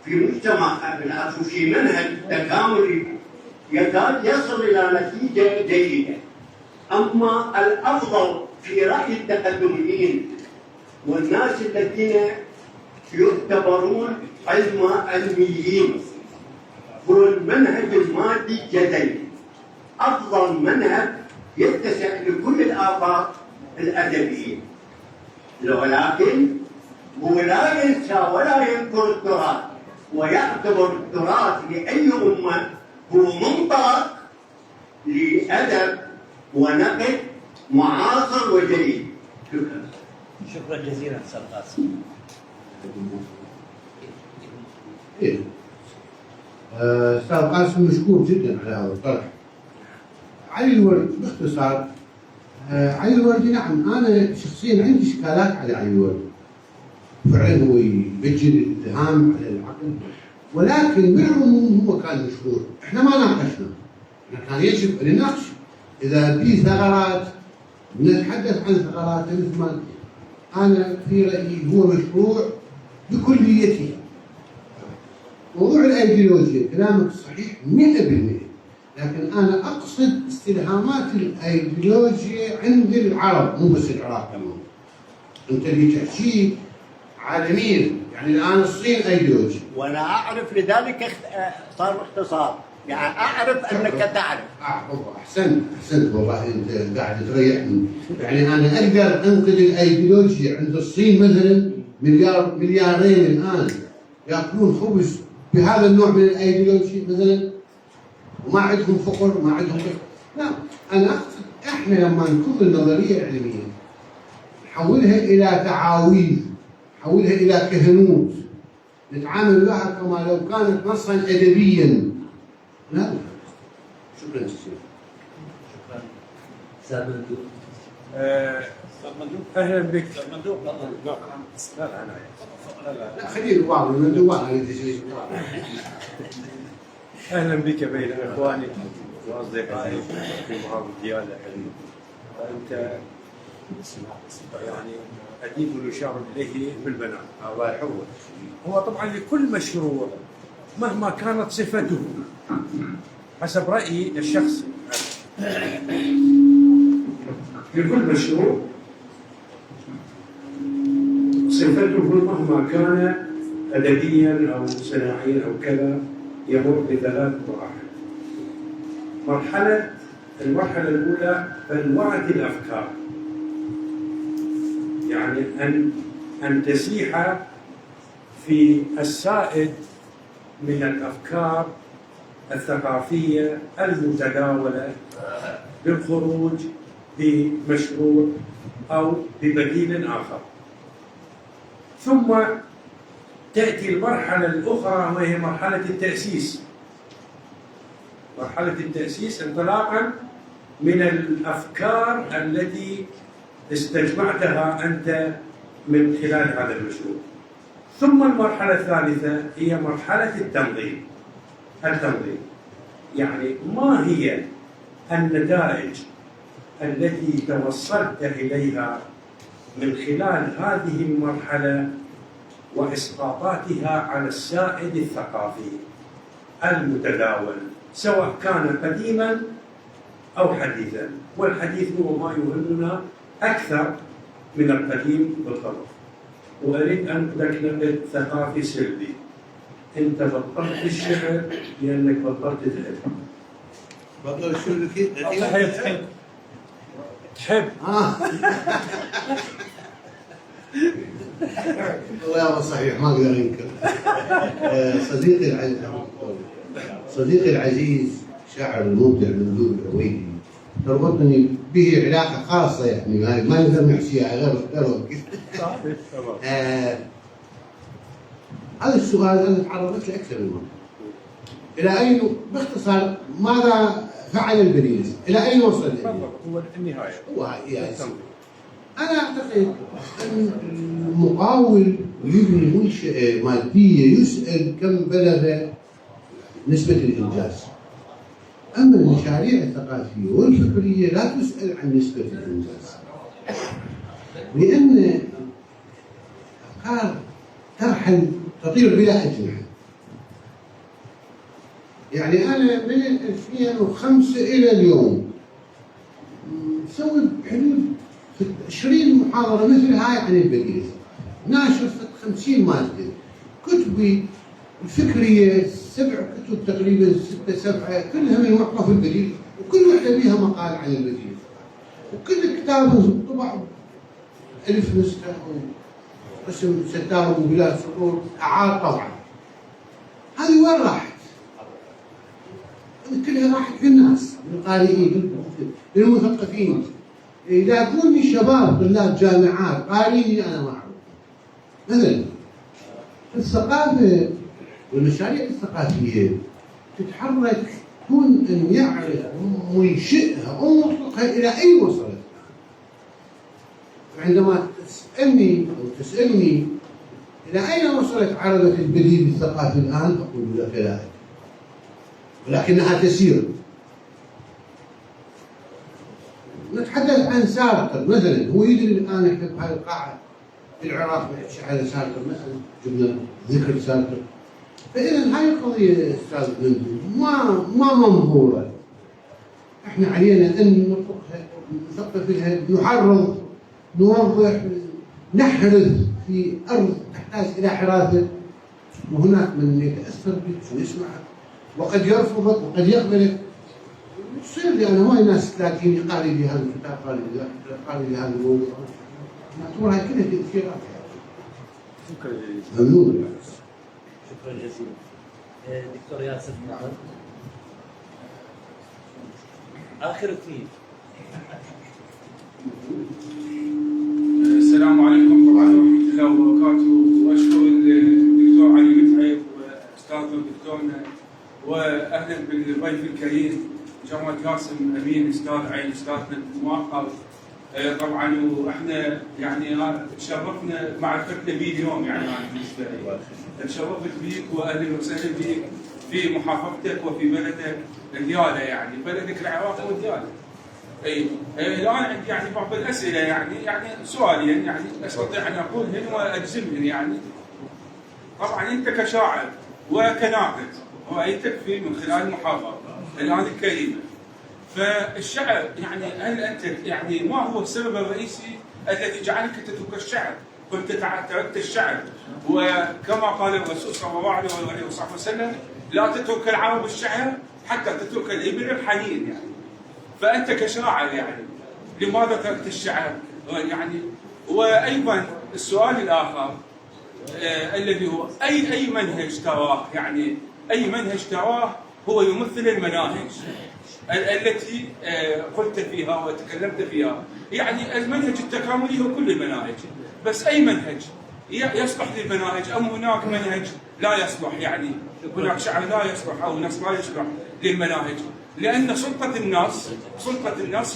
في مجتمع أو في منهج تكاملي يكاد يصل إلى نتيجة جيدة. أما الأفضل في رأي التقدميين والناس الذين يعتبرون علميين هو المنهج المادي الجدلي، أفضل منهج يتسع لكل الآفاق الأدبية، ولكن هو لا ينسى ولا ينكر التراث، ويعتبر التراث لأي أمة هو منطلق لأدب ونقد معاصر وجديد. شكرا. شكرا جزيلا استاذ قاسم. إيه. أستاذ قاسم مشكور جدا على هذا الطرح. علي الوردي باختصار، علي الوردي نعم أنا شخصيا عندي إشكالات على علي الوردي. فعلا هو يبجل الاتهام على العقل، ولكن بالعموم هو كان مشهور. احنا ما ناقشنا، احنا كان يجب ان نناقش. اذا في ثغرات نتحدث عن ثغراته، مثل ما انا في رايي هو مشروع بكليته. موضوع الايديولوجيا كلامك صحيح 100%، لكن انا اقصد استلهامات الايديولوجيا عند العرب مو بس العراق كمان. انت اللي تحكيه عالميا، يعني الان الصين ايديولوجيا. وانا اعرف لذلك صار اختصار، يعني اعرف انك تعرف. احسنت والله انت قاعد تريحني. يعني انا اقدر انقل الايديولوجيا عند الصين مثلا مليارين الان ياكلون خبز بهذا النوع من الايديولوجيا مثلا، وما عندهم فقر، ما عندهم لا، انا اقصد احنا لما نكون النظريه علميه نحولها الى تعاويذ، نحولها الى كهنوت، نتعامل معها كما لو كانت نصا ادبيا. لا، شكرا جزيلا. شكرا استاذ مندوب. استاذ مندوب اهلا بك. استاذ مندوب تفضل. لا خليه الواضح، المندوب واضح. اهلا بك بين اخواني واصدقائي في معاهد ديالة علم. وانت يعني اديب يشار اليه بالبنان. الله يحفظك. هو طبعا لكل مشروع مهما كانت صفته حسب رايي الشخصي، لكل مشروع صفته مهما كان ادبيا او صناعيا او كذا يمر بثلاث مراحل. المرحله الاولى بلوعه الافكار، يعني ان تسيح في السائد من الافكار الثقافيه المتداوله للخروج بمشروع او ببديل اخر. ثم تاتي المرحله الاخرى وهي مرحله التاسيس. مرحله التاسيس انطلاقا من الافكار التي استجمعتها انت من خلال هذا المشروع. ثم المرحله الثالثه هي مرحله التنظيم. يعني ما هي النتائج التي توصلت اليها من خلال هذه المرحله واسقاطاتها على السائد الثقافي المتداول، سواء كان قديما او حديثا. والحديث هو ما يهمنا اكثر من القديم بالضبط. واريد ان اقول لك ثقافي سلبي. انت بطلت الشعر لانك بطلت تحب. بطل شو اللي تحب والله صحيح، ما اقدر انكر. صديقي العزيز شاعر المبدع مندوب العويدي تربطني به علاقه خاصه، يعني ما نقدر نحكيها غير وقت. هذا السؤال انا تعرضت له اكثر من مره. الى اين باختصار ماذا فعل البريز؟ الى اين وصل؟ هو النهايه. يعني انا اعتقد ان المقاول يبني منشاه ماديه يسال كم بلغ نسبه الانجاز. اما المشاريع الثقافيه والفكريه لا تسال عن نسبه الانجاز، لان الافكار ترحل تطير بلا اجنحه. يعني انا من 2005 الى اليوم مسوي بحدود 20 محاضره مثل هاي عن البديل، ناشر 50 ماده، كتبي الفكريه 7 كتب تقريبا 6 7 كلها من وقف البديل، وكل وحده بها مقال عن البديل، وكل كتاب طبع 1000 نسخه وقسم ستار وبلاد سطور اعاد طبعا. هذه وين راحت؟ كلها راحت للناس، للقارئين، للمثقفين. يلاقوني شباب طلاب جامعات قاريني انا ما اعرف. مثلا الثقافه والمشاريع الثقافيه تتحرك دون ان يعرف منشئها او مطلقها الى اين وصلت. عندما تسالني الى اين وصلت عربه البديل الثقافي الان، اقول لك لا أدري، ولكنها تسير. نتحدث عن سارتر مثلا، هو يدري الان احنا بهذه القاعه في العراق نحكي على سارتر مثلا، جبنا ذكر سارتر. فاذا هاي القضيه استاذ مندي ما منظوره. احنا علينا ان نطرقها، نثقف لها، نحرض، نوضح، نحرث في ارض تحتاج الى حراثه. وهناك من يتاثر بك ويسمعك وقد يرفضك وقد يقبلك. تصير لي انا هواي ناس تلاقيني قاري لي هذا الكتاب، قاري لي هذا الموضوع. نعتبر هاي كلها تاثيرات. شكرا جزيلا. ممنون. شكرا جزيلا. دكتور ياسر محمد. اخر اثنين. السلام عليكم ورحمة الله وبركاته، وأشكر الدكتور علي متعب وأستاذنا دكتورنا، وأهلا بالضيف الكريم جمال قاسم أمين أستاذ عين أستاذنا الموقر. طبعا وإحنا يعني تشرفنا معرفتنا بيه اليوم، يعني أنا بالنسبة لي تشرفت بيك وأهلا وسهلا بيك في محافظتك وفي بلدك ديالى، يعني بلدك العراق وديالى. الان عندي يعني بعض الاسئله، يعني سؤالين يعني استطيع ان اقولهن واجزمهن. يعني طبعا انت كشاعر وكناقد رايتك في من خلال المحاضره الان الكريمه، فالشعر يعني هل انت يعني ما هو السبب الرئيسي الذي جعلك تترك الشعر؟ كنت تركت الشعر، وكما قال الرسول صلى الله عليه وسلم لا تترك العرب الشعر حتى تترك الابل الحنين. يعني فأنت كشاعر يعني لماذا تركت الشعر؟ يعني وأيضا السؤال الآخر الذي هو أي منهج تراه، يعني أي منهج تراه هو يمثل المناهج التي قلت فيها وتكلمت فيها. يعني المنهج التكاملي هو كل المناهج، بس أي منهج يصلح للمناهج أم هناك منهج لا يصلح؟ يعني هناك شعر لا يصلح أو نص لا يصلح للمناهج، لأن سلطة النص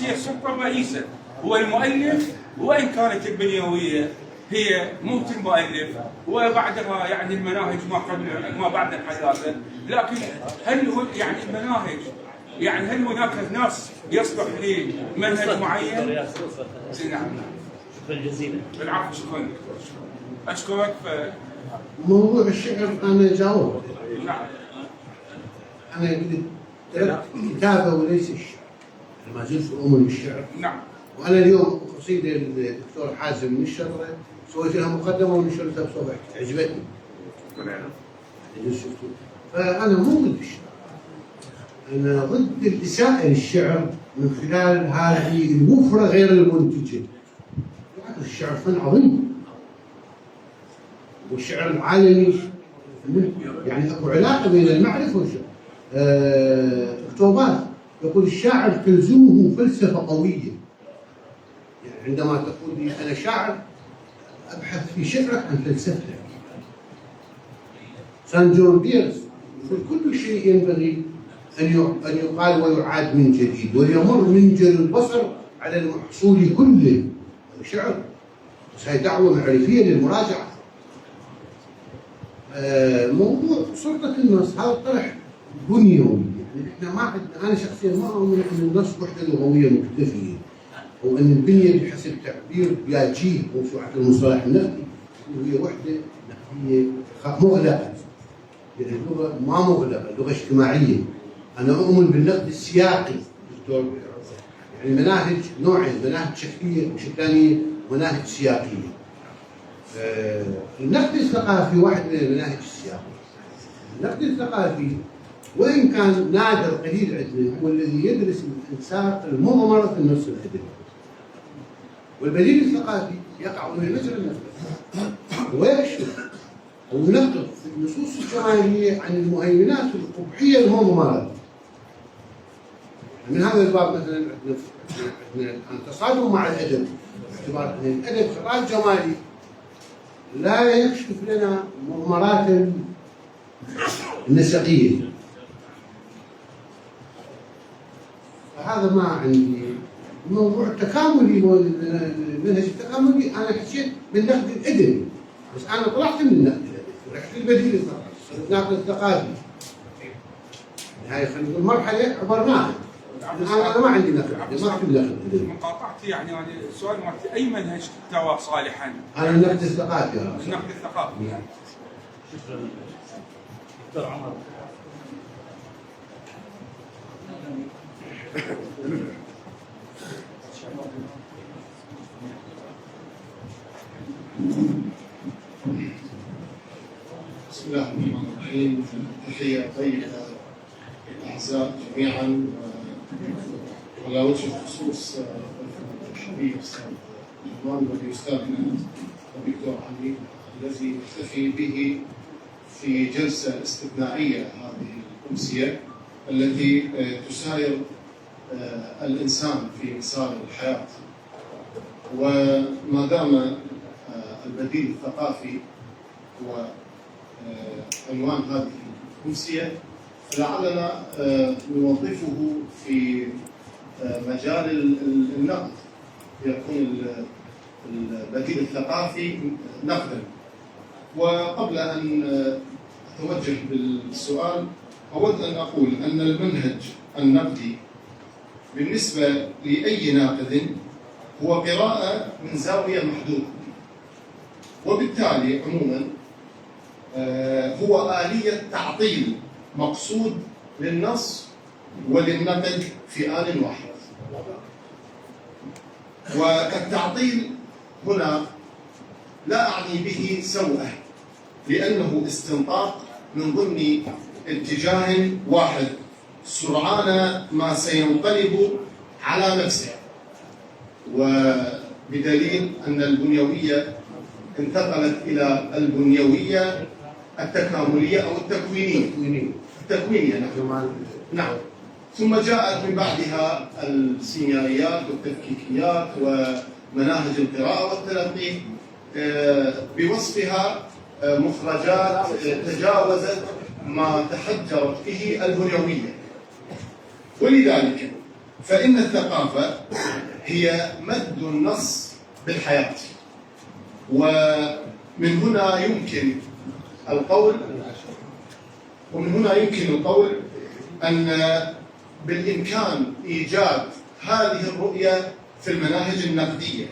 هي السلطة الرئيسة، هو المؤلف، وإن كانت البنيوية هي موت المؤلف وبعدها يعني المناهج ما بعد الحداثة. لكن هل هو يعني المناهج يعني هل هناك نص يصلح لمنهج معين؟ نعم. شكرا جزيلا. العفو، شكرا دكتور. أشكرك. موضوع الشعر انا جاوبت. نعم. انا قلت الكتابه وليس الشعر. انا ما زلت اؤمن بالشعر. نعم. وانا اليوم قصيده الدكتور حازم من الشطره سويت لها مقدمه ونشرتها بصبح عجبتني. فانا مو ضد الشعر. انا ضد الاساءه للشعر من خلال هذه الوفره غير المنتجه. الشعر فن عظيم. والشعر العالمي يعني اكو علاقه بين المعرفه والشعر. اكتوباس يقول الشاعر تلزمه فلسفه قويه. يعني عندما تقول لي انا شاعر ابحث في شعرك عن فلسفتك. سان جون بيرس يقول كل شيء ينبغي ان يقال ويعاد من جديد وليمر منجل البصر على المحصول كله. شعر، بس هي دعوه معرفيه للمراجعه. موضوع سلطه النص هذا طرح بنيوي. يعني احنا ما عندنا، انا شخصيا ما اؤمن ان النص وحده لغويه مكتفيه، او ان البنيه بحسب تعبير بياجي موسوعه المصطلح النفسي هي وحده نحويه مغلقه. يعني اللغه ما مغلقه، اللغه اجتماعيه. انا اؤمن بالنقد السياقي دكتور. يعني مناهج نوعين، مناهج شكليه وشكلانيه ومناهج سياقيه. النقد الثقافي واحد من المناهج السياقيه. النقد الثقافي وإن كان نادر قليل عندنا هو الذي يدرس الإنسان المضمرة في النص الأدبي. والبديل الثقافي يقع من المجرى النفسي ويكشف أو ينقد في النصوص الجمالية عن المهيمنات القبحية المضمرة. من هذا الباب مثلا عندنا الان تصادم مع الادب، باعتبار ان الادب خراج جمالي لا يكشف لنا مضمرات النسقيه. فهذا ما عندي. الموضوع التكاملي والمنهج التكاملي انا حسيت من نقد الادب، بس انا طلعت من النقد الادبي، رحت للبديل النقد الثقافي. هاي خلينا نقول مرحله عبرناها. انا ما عندي نقد، ما في نقد ادبي. مقاطعتي يعني السؤال مالتي اي منهج ترى صالحا؟ انا النقد الثقافي. النقد الثقافي. شكرا دكتور عمر. بسم الله الرحمن الرحيم. تحية طيبة للأعزاء جميعا، وعلى وجه الخصوص الحبيب أستاذ جمال ولأستاذنا الدكتور علي الذي نحتفي به في جلسة استثنائية هذه الأمسية التي تساير الإنسان في مسار الحياة. وما دام البديل الثقافي هو عنوان هذه الأمسية، فلعلنا نوظفه في مجال النقد، يكون البديل الثقافي نقدا. وقبل أن أتوجه بالسؤال أود أن أقول أن المنهج النقدي بالنسبة لأي ناقد هو قراءة من زاوية محدودة، وبالتالي عموما هو آلية تعطيل مقصود للنص وللنقد في آن واحد. والتعطيل هنا لا أعني به سوءة، لأنه استنطاق من ضمن اتجاه واحد سرعان ما سينقلب على نفسه، وبدليل أن البنيوية انتقلت إلى البنيوية التكاملية أو التكوينية. نعم. ثم جاءت من بعدها السيناريات والتفكيكيات ومناهج القراءة والتلقي بوصفها مخرجات تجاوزت ما تحجرت به البنيوية. ولذلك فإن الثقافة هي مد النص بالحياة. ومن هنا يمكن القول أن بالإمكان إيجاد هذه الرؤية في المناهج النقدية،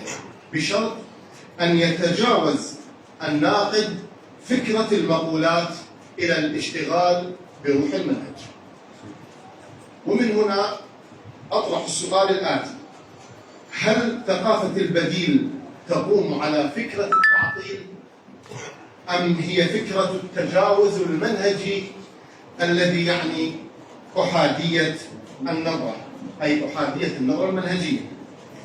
بشرط أن يتجاوز الناقد فكرة المقولات إلى الاشتغال بروح المنهج. ومن هنا أطرح السؤال الآتي: هل ثقافة البديل تقوم على فكرة التعطيل، أم هي فكرة التجاوز المنهجي الذي يعني أحادية النظرة، أي أحادية النظرة المنهجية؟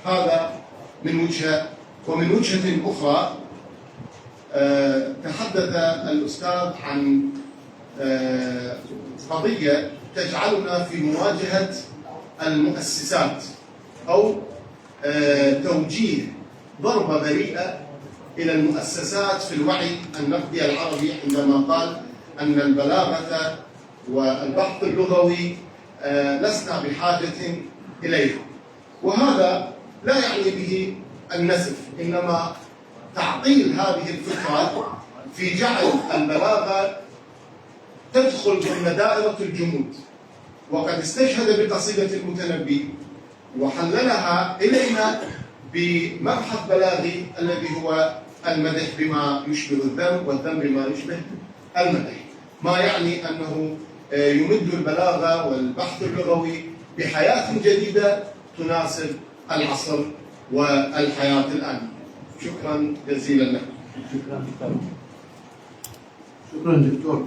هذا من وجهة. ومن وجهة أخرى تحدث الأستاذ عن قضية تجعلنا في مواجهة المؤسسات أو توجيه ضربة بريئة إلى المؤسسات في الوعي النقدي العربي، عندما قال أن البلاغة والبحث اللغوي لسنا بحاجة إليها. وهذا لا يعني به النسف، إنما تعطيل هذه الفكرة في جعل البلاغة تدخل ضمن دائرة الجمود. وقد استشهد بقصيدة المتنبي وحللها إلينا بمبحث بلاغي الذي هو المدح بما يشبه الذم والذم بما يشبه المدح، ما يعني أنه يمد البلاغة والبحث اللغوي بحياة جديدة تناسب العصر والحياة الآن. شكرا جزيلا لكم. شكرا دكتور.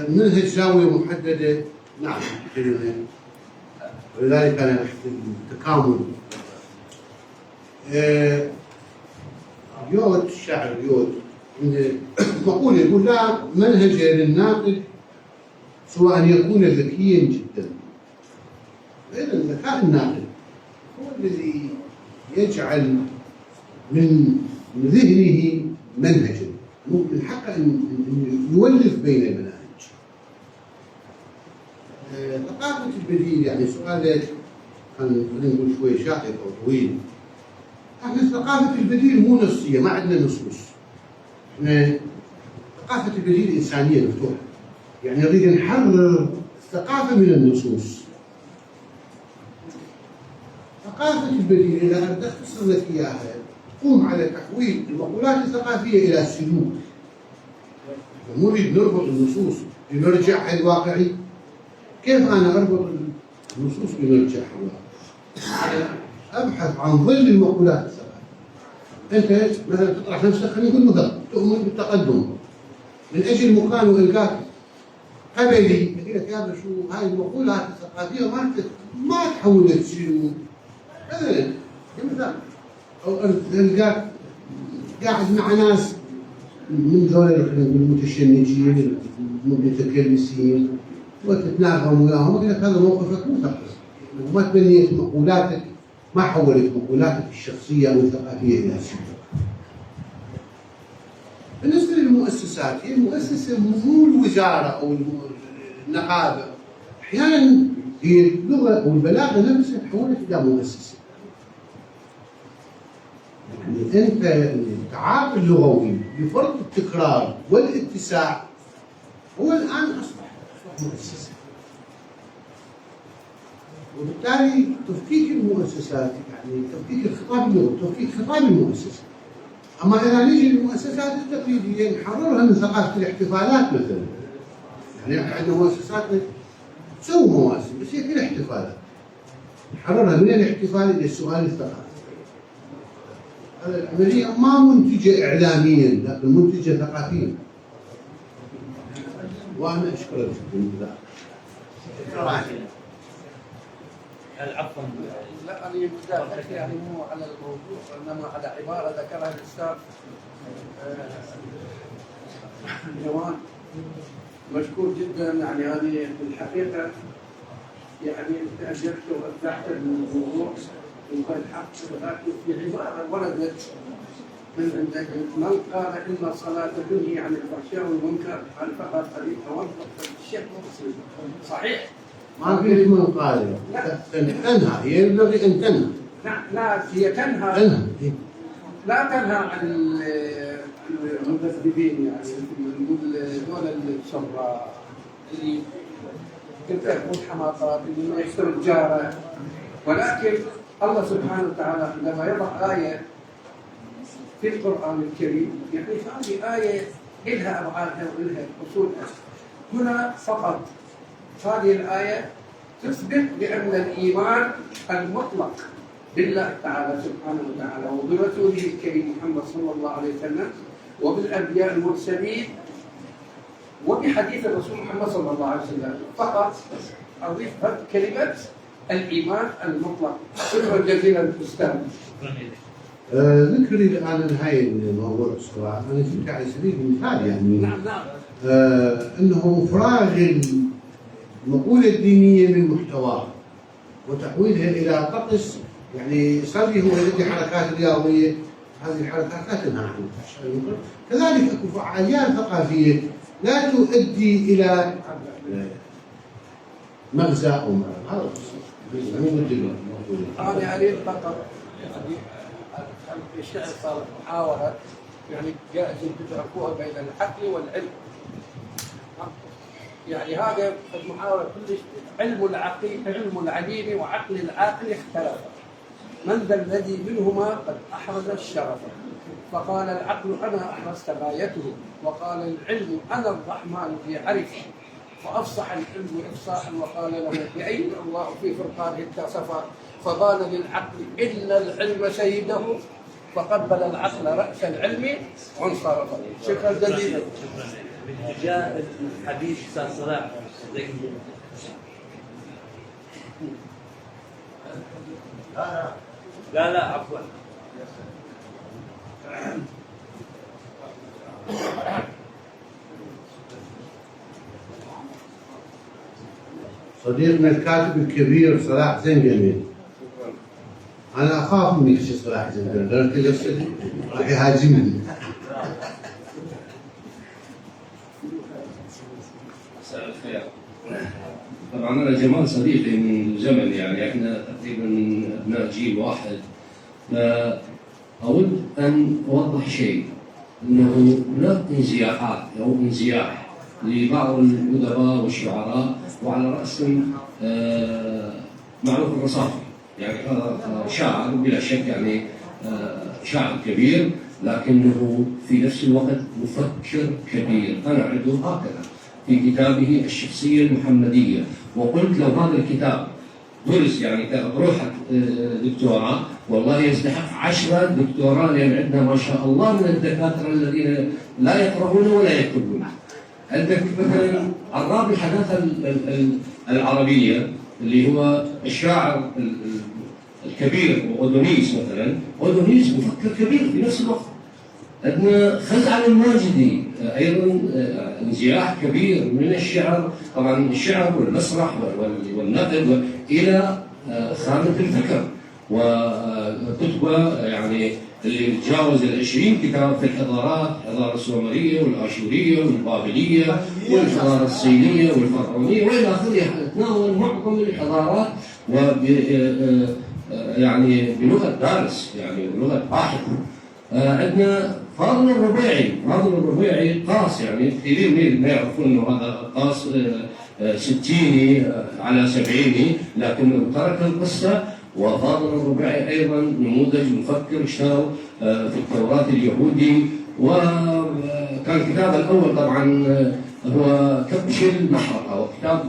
منهج زاوية محددة، نعم، ولذلك أنا أحب التكامل. يود الشاعر يود مقولة يقول: لا منهج للناقد سوى أن يكون ذكيا جدا فإذا الذكاء الناقد هو الذي يجعل من ذهنه منهجا ممكن حقا أن يولف بين المناهج. ثقافة البديل يعني سؤالك خلينا نقول شوي شائك أو طويل. احنا ثقافة البديل مو نصية، ما عندنا نصوص. احنا ثقافة البديل إنسانية مفتوحة. يعني نريد نحرر الثقافة من النصوص. ثقافة البديل إذا أردت أختصر لك إياها تقوم على تحويل المقولات الثقافية إلى سلوك. مو نريد نربط النصوص بمرجعها الواقعي. كيف أنا أربط النصوص بمرجعها الواقعي؟ أبحث عن ظل المقولات الثقافية. أنت مثلا تطرح نفسك خلينا نقول مثلا تؤمن بالتقدم من أجل مكان وإلقاك قبلي يقول لك يا شو هاي المقولات الثقافية ما تحولت سلوك. مثلا كمثال أو تلقاك قاعد مع ناس من ذول المتشنجين المتكلسين وتتناغم وياهم يقول لك هذا موقفك مو ثقافي وما تبنيت مقولاتك ما حولت مقولاتك الشخصية أو الثقافية إلى سلوك. بالنسبة للمؤسسات هي المؤسسة مو الوزارة أو النقابة. أحيانا هي اللغة أو البلاغة نفسها تحولت إلى مؤسسة. يعني أنت التعاطي اللغوي بفرض التكرار والاتساع هو الآن أصبح مؤسسة. وبالتالي تفكيك المؤسسات يعني تفكيك الخطاب اللغوي تفكيك خطاب المؤسسة. أما إذا نجي للمؤسسات التقليدية نحررها من ثقافة الاحتفالات مثلا. يعني عندنا مؤسسات تسوي مواسم بس هي كلها احتفالات. نحررها من الاحتفال إلى السؤال الثقافي. هذه العملية ما منتجة إعلاميا لكن منتجة ثقافيا. وأنا أشكرك جدا. عفوا لا أنا بدي يعني مو على الموضوع وإنما على عبارة ذكرها الأستاذ جوان. مشكور جدا يعني هذه الحقيقة يعني تأجلت وأبدعت الموضوع والحق ولكن في عبارة وردت من عندك من قال إن الصلاة تنهي عن الفحشاء والمنكر قال فقط قليل وانفق الشيخ مسلم صحيح. ما في من قال تنهى هي ينبغي أن تنهى. لا هي تنهى لا تنهى عن المذنبين يعني نقول دول الشراء اللي يرتكبون حماقات اللي يشتروا الجاره. ولكن الله سبحانه وتعالى عندما يضع آية في القرآن الكريم يعني هذه آية إلها أبعادها وإلها أصولها. هنا فقط هذه الآية تثبت بأن الإيمان المطلق بالله تعالى سبحانه وتعالى وبرسوله الكريم محمد صلى الله عليه وسلم وبالأنبياء المرسلين وبحديث الرسول محمد صلى الله عليه وسلم فقط أضيف كلمة الإيمان المطلق. شكرا جزيلا أستاذ. ذكري الآن هاي الموضوع الصراحة أنا جبت على سبيل المثال يعني نعم أنه إفراغ المقولة الدينية من محتواها وتحويلها إلى طقس يعني صار لي هو يدي حركات رياضية هذه الحركات لا تنهى عن الفحشاء والمنكر. كذلك اكو فعاليات ثقافية لا تؤدي إلى مغزى أو مرض. هذا مو ضد أنا أريد فقط الشعر صار محاورة يعني جائز تدركوها بين العقل والعلم. يعني هذا المحاورة كلش علم العليم وعقل العاقل اختلف. من ذا الذي منهما قد أحرز الشرف؟ فقال العقل أنا أحرزت غايته وقال العلم أنا الرحمن في عرفه فأفصح العلم إفصاحا وقال له بأين الله في فرقانه اتصفا فقال للعقل إن العلم سيده فقبل العقل رأس العلم وانصرف. شكرا جزيلا. جاء الحديث أستاذ صلاح لا عفوا صديقنا الكاتب الكبير صلاح زنجمي. أنا أخاف من يخشى صلاح زنجمي لأنه كل يفسد راح يهاجمني. مساء الخير. طبعا أنا جمال صديقي من زمن، يعني احنا تقريبا أبناء جيل واحد. فأود أن أوضح شيء، أنه هناك انزياحات أو انزياح لبعض الأدباء والشعراء، وعلى رأسهم معروف الرصافي. يعني هذا شاعر بلا شك، يعني شاعر كبير، لكنه في نفس الوقت مفكر كبير. أنا أعده هكذا في كتابه الشخصية المحمدية، وقلت لو هذا الكتاب درس يعني بروحة دكتوراه والله يستحق 10 دكتوراه، لأن عندنا ما شاء الله من الدكاترة الذين لا يقرؤون ولا يكتبون. عندك مثلا عراب الحداثة العربية اللي هو الشاعر الكبير أودونيس مثلا. أودونيس مفكر كبير في نفس الوقت. عندنا خزعل الماجدي أيضا انزياح كبير من الشعر، طبعا الشعر والمسرح والنقد إلى خانة الفكر، وكتبه يعني اللي تجاوز 20 كتاب في الحضارات، الحضارة السومرية والآشورية والبابلية والحضارة الصينية والفرعونية وإلى آخره. تناول معظم الحضارات يعني بلغة دارس، يعني بلغة باحث. عندنا فاضل الربيعي قاص، يعني كثيرين ما يعرفون انه هذا قاص ستيني على سبعيني، لكنه ترك القصه. وفاضل الربيعي ايضا نموذج مفكر اشتهر في التوراة اليهودي، وكان كتابه الاول طبعا هو كبش المحرقه، وكتاب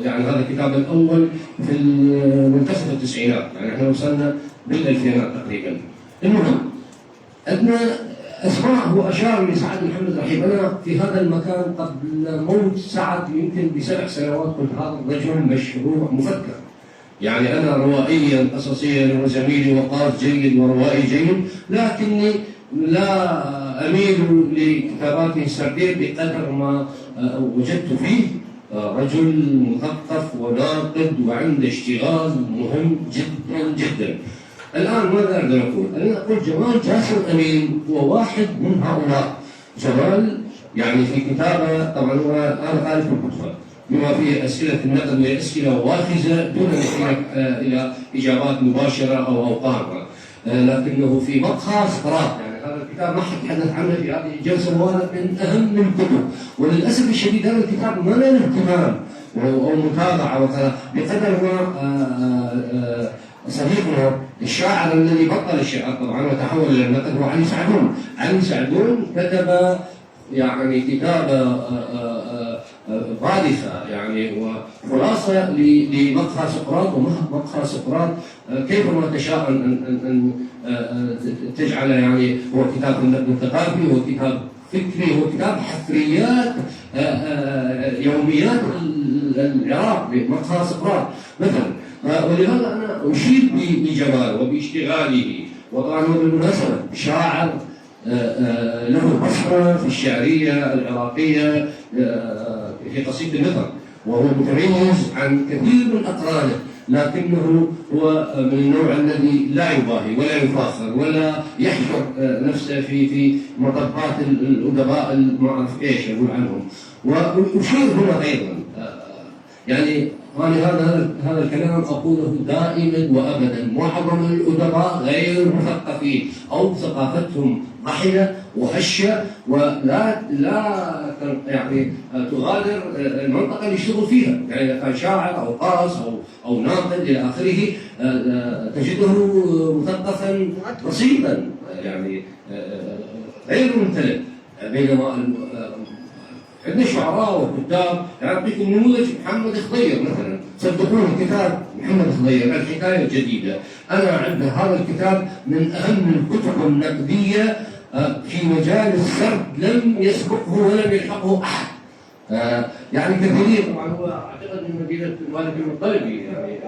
يعني هذا الكتاب الاول في منتصف التسعينات، يعني احنا وصلنا بالالفينات تقريبا. المهم عندنا اسماء هو اشار لسعد محمد رحيم. انا في هذا المكان قبل موت سعد يمكن ب7 سنوات قلت هذا الرجل مشروع مفكر. يعني انا روائيا قصصيا وزميلي وقاص جيد وروائي جيد، لكني لا اميل لكتاباته السرديه بقدر ما وجدت فيه رجل مثقف وناقد وعنده اشتغال مهم جدا جدا. الآن ماذا أقدر أقول؟ أنا أقول جمال جاسر أمين هو واحد من هؤلاء. جمال يعني في كتابه طبعا هو أنا قال في الكتب بما فيه أسئلة النقد وأسئلة واخزة دون احتياج إلى إجابات مباشرة أو قامة، لكنه في مقهى سقراط. يعني هذا الكتاب ما حد تحدث عنه في هذه الجلسة، وهذا من أهم الكتب. وللأسف الشديد هذا الكتاب ما له اهتمام أو متابعة وكذا بقدر ما صديقنا الشاعر الذي بطل الشعر طبعا وتحول الى النقد هو علي سعدون. علي سعدون كتب يعني كتابه باذخه، يعني وخلاصه لمقهى سقراط. ومقهى سقراط كيفما تشاء ان تجعل يعني هو كتاب النقد الثقافي، هو كتاب فكري، هو كتاب حفريات يوميات العراق بمقهى سقراط مثلا. ولهذا انا اشيد بجمال وباشتغاله. وطبعا هو بالمناسبه شاعر له بصره في الشعريه العراقيه في قصيده النثر، وهو متميز عن كثير من اقرانه، لكنه هو من النوع الذي لا يباهي ولا يفاخر ولا يحشر نفسه في مطبات الادباء ما اعرف ايش اقول عنهم. واشير هنا ايضا يعني أنا هذا الكلام أقوله دائما وأبدا. معظم الأدباء غير مثقفين أو ثقافتهم ضحية وهشة، ولا يعني تغادر المنطقة اللي يشتغل فيها. يعني إذا كان شاعر أو قاص أو ناقد إلى آخره تجده مثقفا بسيطا، يعني غير ممتلئ. بينما عندنا شعراء وكتاب، يعني أعطيكم نموذج محمد خضير مثلا. صدقوني كتاب محمد خضير الحكاية الجديدة، أنا عند هذا الكتاب من أهم الكتب النقدية في مجال السرد، لم يسبقه ولم يلحقه أحد. يعني كثيرين. طبعا هو أعتقد من مدينة مالك المطلبي، يعني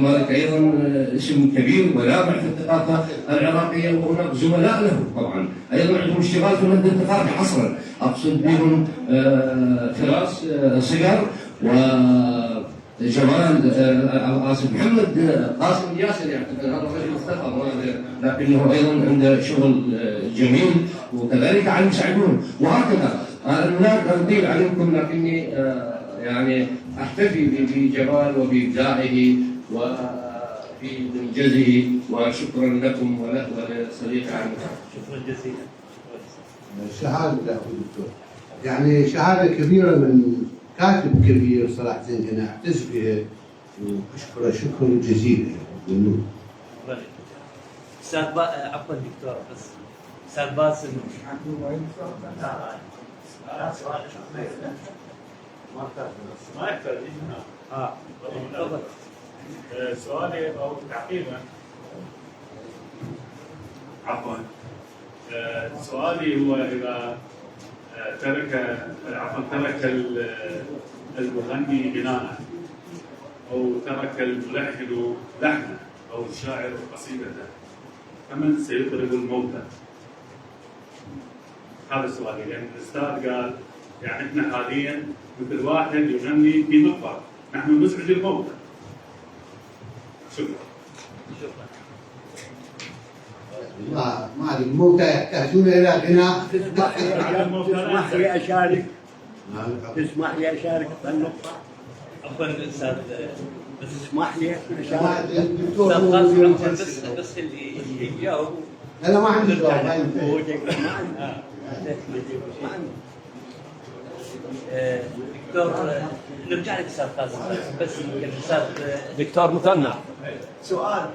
مالك أيضا اسم كبير ولامع في الثقافة العراقية، وهناك زملاء له طبعا أيضا عندهم اشتغال في المد الثقافي حصرا، أقصد بهم فراس صغر جمال اسف محمد قاسم الياسر يعتقد هذا الرجل اختفى، لكنه ايضا عنده شغل جميل، وكذلك علي سعدون، وهكذا. انا لا اطيل عليكم، لكني يعني احتفي بجمال وبابداعه وفي منجزه، وشكرا لكم ولصديقي علي. شكرا جزيلا. شهادة دكتور، يعني شهادة كبيرة من كاتب كبير صلاح زين، أنا أعتز بها وأشكره شكرا جزيلا منه. استاذ عفوا دكتور، بس استاذ باسم ما يحتاج. تفضل. سؤالي او تعقيبا، عفوا، سؤالي هو اذا ترك المغني غناءه او ترك الملحن لحنه او الشاعر قصيدته، فمن سيطرب الموتى؟ هذا سؤالي، لان الاستاذ قال يعني احنا حاليا مثل واحد يغني في مقبره، نحن نزعج الموتى. شكرا. شكرا. ما الموتى يحتاجون الى غناء. تسمح لي اشارك؟ تسمح لي اشارك بالنقطه؟ عفوا استاذ، بس تسمح لي اشارك؟ الدكتور استاذ قاسم بس اللي يجاوب. انا ما عندي جواب. دكتور نرجع لك استاذ قاسم، بس الاستاذ دكتور مثنى. سؤال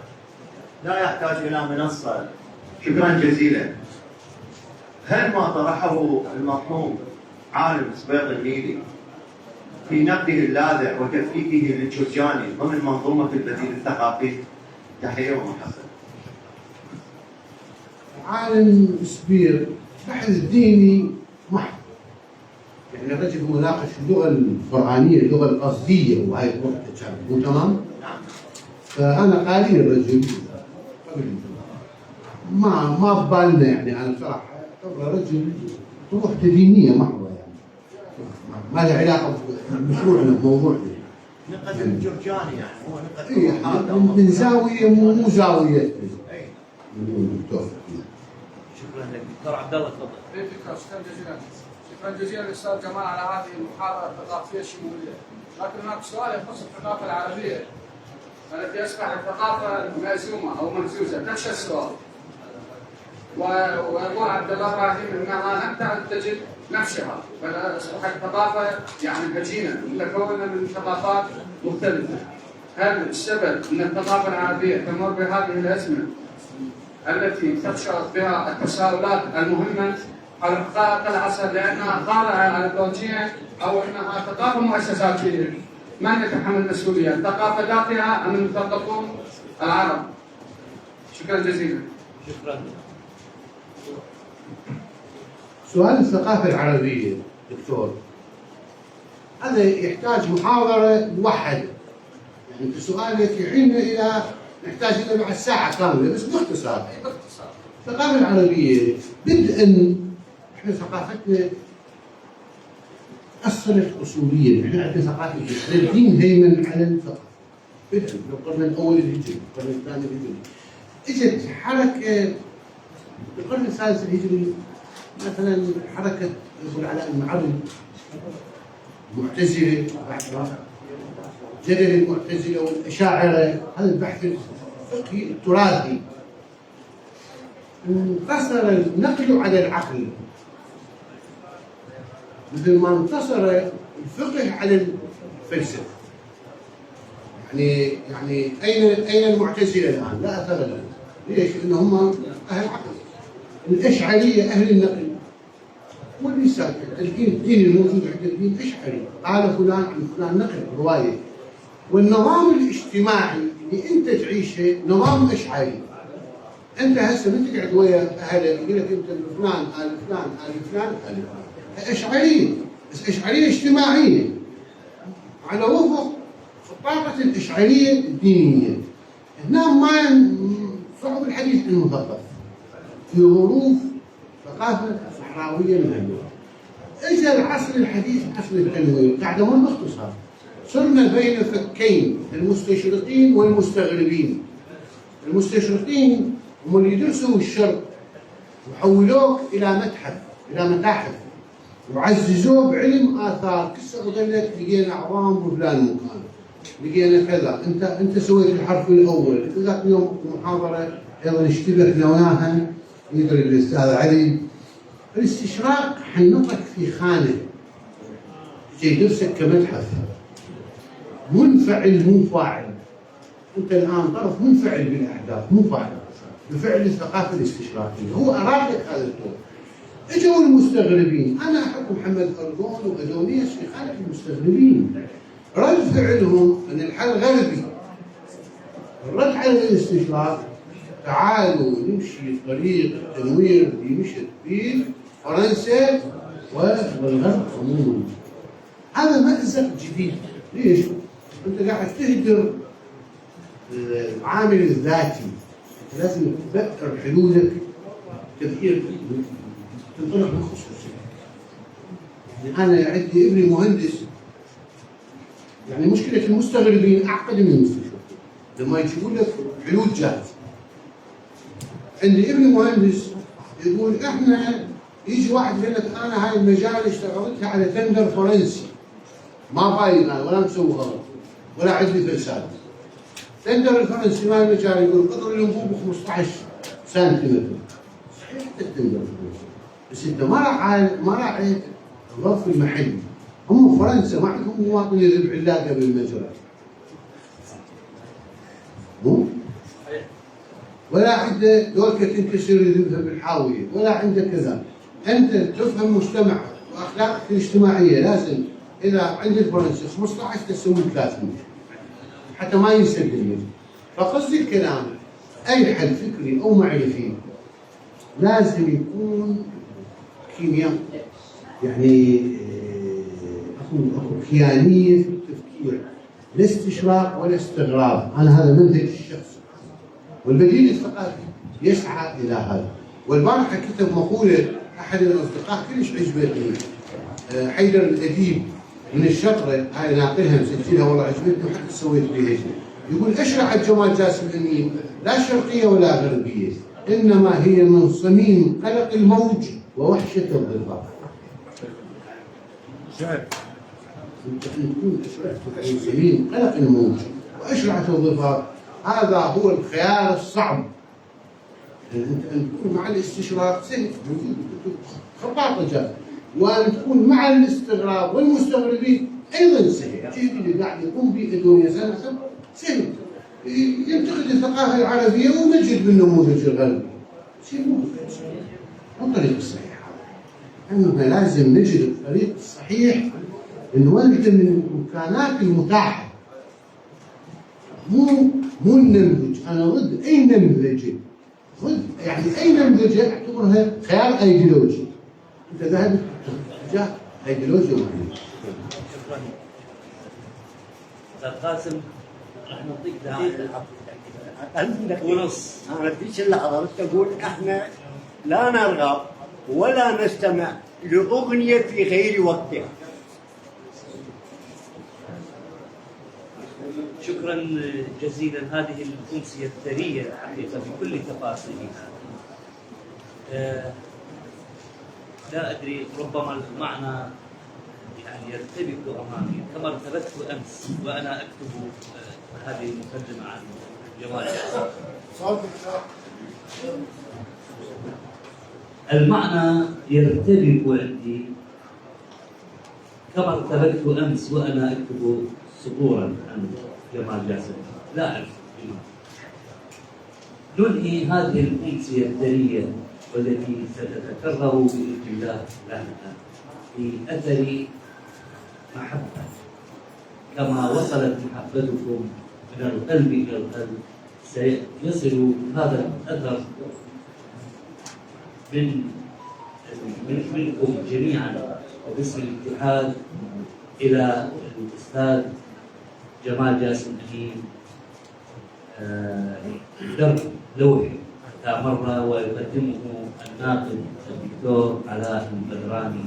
لا يحتاج الى منصه. شكرا جزيلا. هل ما طرحه المرحوم عالم سبيط النيلي في نقده اللاذع وتفكيكه للجرجاني ضمن منظومه البديل الثقافي؟ تحيه ومحبه. عالم سبير بحث ديني محض، يعني الرجل هو ناقش اللغه القرانيه، اللغه القصديه، وهي وقتها مو تمام؟ نعم. فانا قاري الرجل ما ببالنا، يعني انا بصراحه اعتبره رجل طروح دينيه محضه، يعني ما له علاقه بمشروعنا بموضوعنا. نقد الجرجاني يعني هو نقد يعني من زاويه مو زاويه الدكتور. شكرا لك دكتور عبد الله، تفضل. شكرا جزيلا. شكرا جزيلا للاستاذ جمال على هذه المحاضره الثقافيه الشموليه. لكن هناك سؤال يخص الثقافه العربيه التي اصبحت ثقافه مهزومه او مهزوزه. نفس السؤال. ويقول عبد الله ابراهيم انها لم تعد تجد نفسها، بل اصبحت ثقافه يعني هجينه متكونه من ثقافات مختلفه. هل السبب ان الثقافه العربيه تمر بهذه الازمه التي تخشى بها التساؤلات المهمه على حقائق العصر لانها خاضعه ايديولوجيا او انها ثقافه مؤسساتيه؟ من يتحمل المسؤوليه؟ الثقافه ذاتها ام المثقفون العرب؟ شكرا جزيلا. شكرا. سؤال الثقافه العربيه دكتور، هذا يحتاج محاضره موحده، يعني في سؤالك يحيلنا الى نحتاج الى بعد ساعه كامله، بس باختصار. الثقافه العربيه بدءا احنا ثقافتنا اثرت اصوليا، احنا عندنا ثقافه الدين هيمن على الثقافه بدءا في القرن الاول الهجري، القرن الثاني الهجري. اجت حركه في القرن الثالث الهجري، مثلا حركه ابو العلاء المعري، المعتزله، جدل المعتزله والاشاعره، هذا البحث الفقهي التراثي انتصر النقل على العقل، مثل ما انتصر الفقه على الفلسفه. يعني اين المعتزله الان؟ لا اثر لهم. ليش؟ لانهم اهل عقل. الاشعريه اهل النقل. وليس الدين الموجود عند الدين اشعري، قال فلان عن فلان نقل روايه. والنظام الاجتماعي اللي انت تعيشه نظام اشعري. انت هسه من تقعد ويا اهلك يقول لك انت فلان ال فلان ال فلان ال فلان. اشعريه، بس اشعريه اجتماعيه على وفق الطاقه الاشعريه الدينيه. هنا ما صعب الحديث عن المثقف في ظروف ثقافه صحراويه مهمه. اجى العصر الحديث، عصر التنوير، قاعد امر باختصار. صرنا بين فكين، المستشرقين والمستغربين. المستشرقين هم اللي يدرسوا الشرق وحولوه إلى متحف، إلى متاحف، وعززوه بعلم آثار. قصة غلت لقينا عظام بفلان مكان، لقينا كذا، أنت سويت الحرف الأول. ذاك اليوم المحاضرة أيضا اشتبكنا وياها، يدري الأستاذ علي. الاستشراق حنطك في خانة، يدرسك كمتحف، منفعل مو فاعل. أنت الآن طرف منفعل بالأحداث مو فاعل، بفعل الثقافة الاستشراقية. هو أراد لك هذا الدور. اجوا المستغربين، أنا أحب محمد أردون وأدونيس في خانة المستغربين. رد فعلهم أن الحل غربي. الرد على الاستشراق، تعالوا نمشي طريق التنوير اللي مشت فيه فرنسا والغرب عموما. هذا مأزق جديد. ليش؟ أنت قاعد تهدر العامل الذاتي. لازم تبقر حلولك تفكير تنطلق من خصوصية. يعني أنا عندي ابني مهندس، يعني مشكلة المستغربين أعقد من المستشرقين لما يجيبون لك حلول جاهزة. عندي ابني مهندس يقول إحنا يجي واحد يقول لك أنا هاي المجال اشتغلتها على تندر فرنسي، ما باين أنا ولا مسوي غلط ولا عندي فساد. تندر الفرنسي ما المجال يقول قطر الانبوب 15 سنتيمتر. صحيح التندر الفرنسي، بس انت ما راعيت الظرف المحلي. هم فرنسا ما عندهم مواطن يذب علاقه بالمجرى. مو؟ ولا عنده دولكه تنكسر يذبها بالحاويه، ولا عنده كذا. انت تفهم مجتمعك واخلاقك الاجتماعيه. لازم اذا عند الفرنسي 15 تسوي 300 حتى ما ينسد المجد. فقصدي الكلام اي حل فكري او معرفي لازم يكون كيمياء، يعني اكو كيانيه في التفكير، لا استشراق ولا استغراب. انا هذا منهج الشخصي، والبديل الثقافي يسعى الى هذا. والبارحه كتب مقوله احد الاصدقاء كلش عجبتني، حيدر الاديب من الشطره، هاي ناقلها مسجلها والله عجبتني وحتى سويت بها شيء. يقول اشرعت جمال جاسم الامين لا شرقيه ولا غربيه، انما هي من صميم قلق الموج ووحشه الضفاف. تكون اشرعت من صميم قلق الموج واشرعت الضفاف. هذا هو الخيار الصعب. ان تكون مع الاستشراق سهل، خطاطه جاء، وان تكون مع الاستغراب والمستغربين ايضا سهل. الجهد اللي قاعد يقوم به ادونيس سهل، ينتقد الثقافه العربيه ومجد بالنموذج الغربي. شيء مو الطريق الصحيح. انه لازم نجد الطريق الصحيح نولد من الامكانات المتاحه، مو النمذج. انا ضد اي نمذجه، يعني اي نمذجه اعتبرها خيار ايديولوجي. انت ذهبت اتجاه ايديولوجيا معينه. شكرا. استاذ قاسم راح نعطيك دقيقه ونص. انا بديش اللحظه بس اقول احنا لا نرغب ولا نستمع لاغنيه في غير وقتها. شكرا جزيلا. هذه الأمسية الثرية الحقيقة بكل تفاصيلها. لا أدري، ربما المعنى يعني يرتبك أمامي كما ارتبكت أمس وأنا أكتب هذه المقدمة عن جمال جاسم. المعنى يرتبك عندي كما ارتبكت أمس وأنا أكتب سطورا عن جمال جاسم. لا أعرف ننهي هذه الأمسية الثرية والتي ستتكرر بإذن الله لنا في أثر محبة. كما وصلت محبتكم من القلب إلى القلب سيصل هذا الأثر منكم جميعا وباسم الاتحاد إلى الأستاذ جمال جاسم الأمين درب لوحي مرة، ويقدمه الناقد الدكتور علاء البدراني.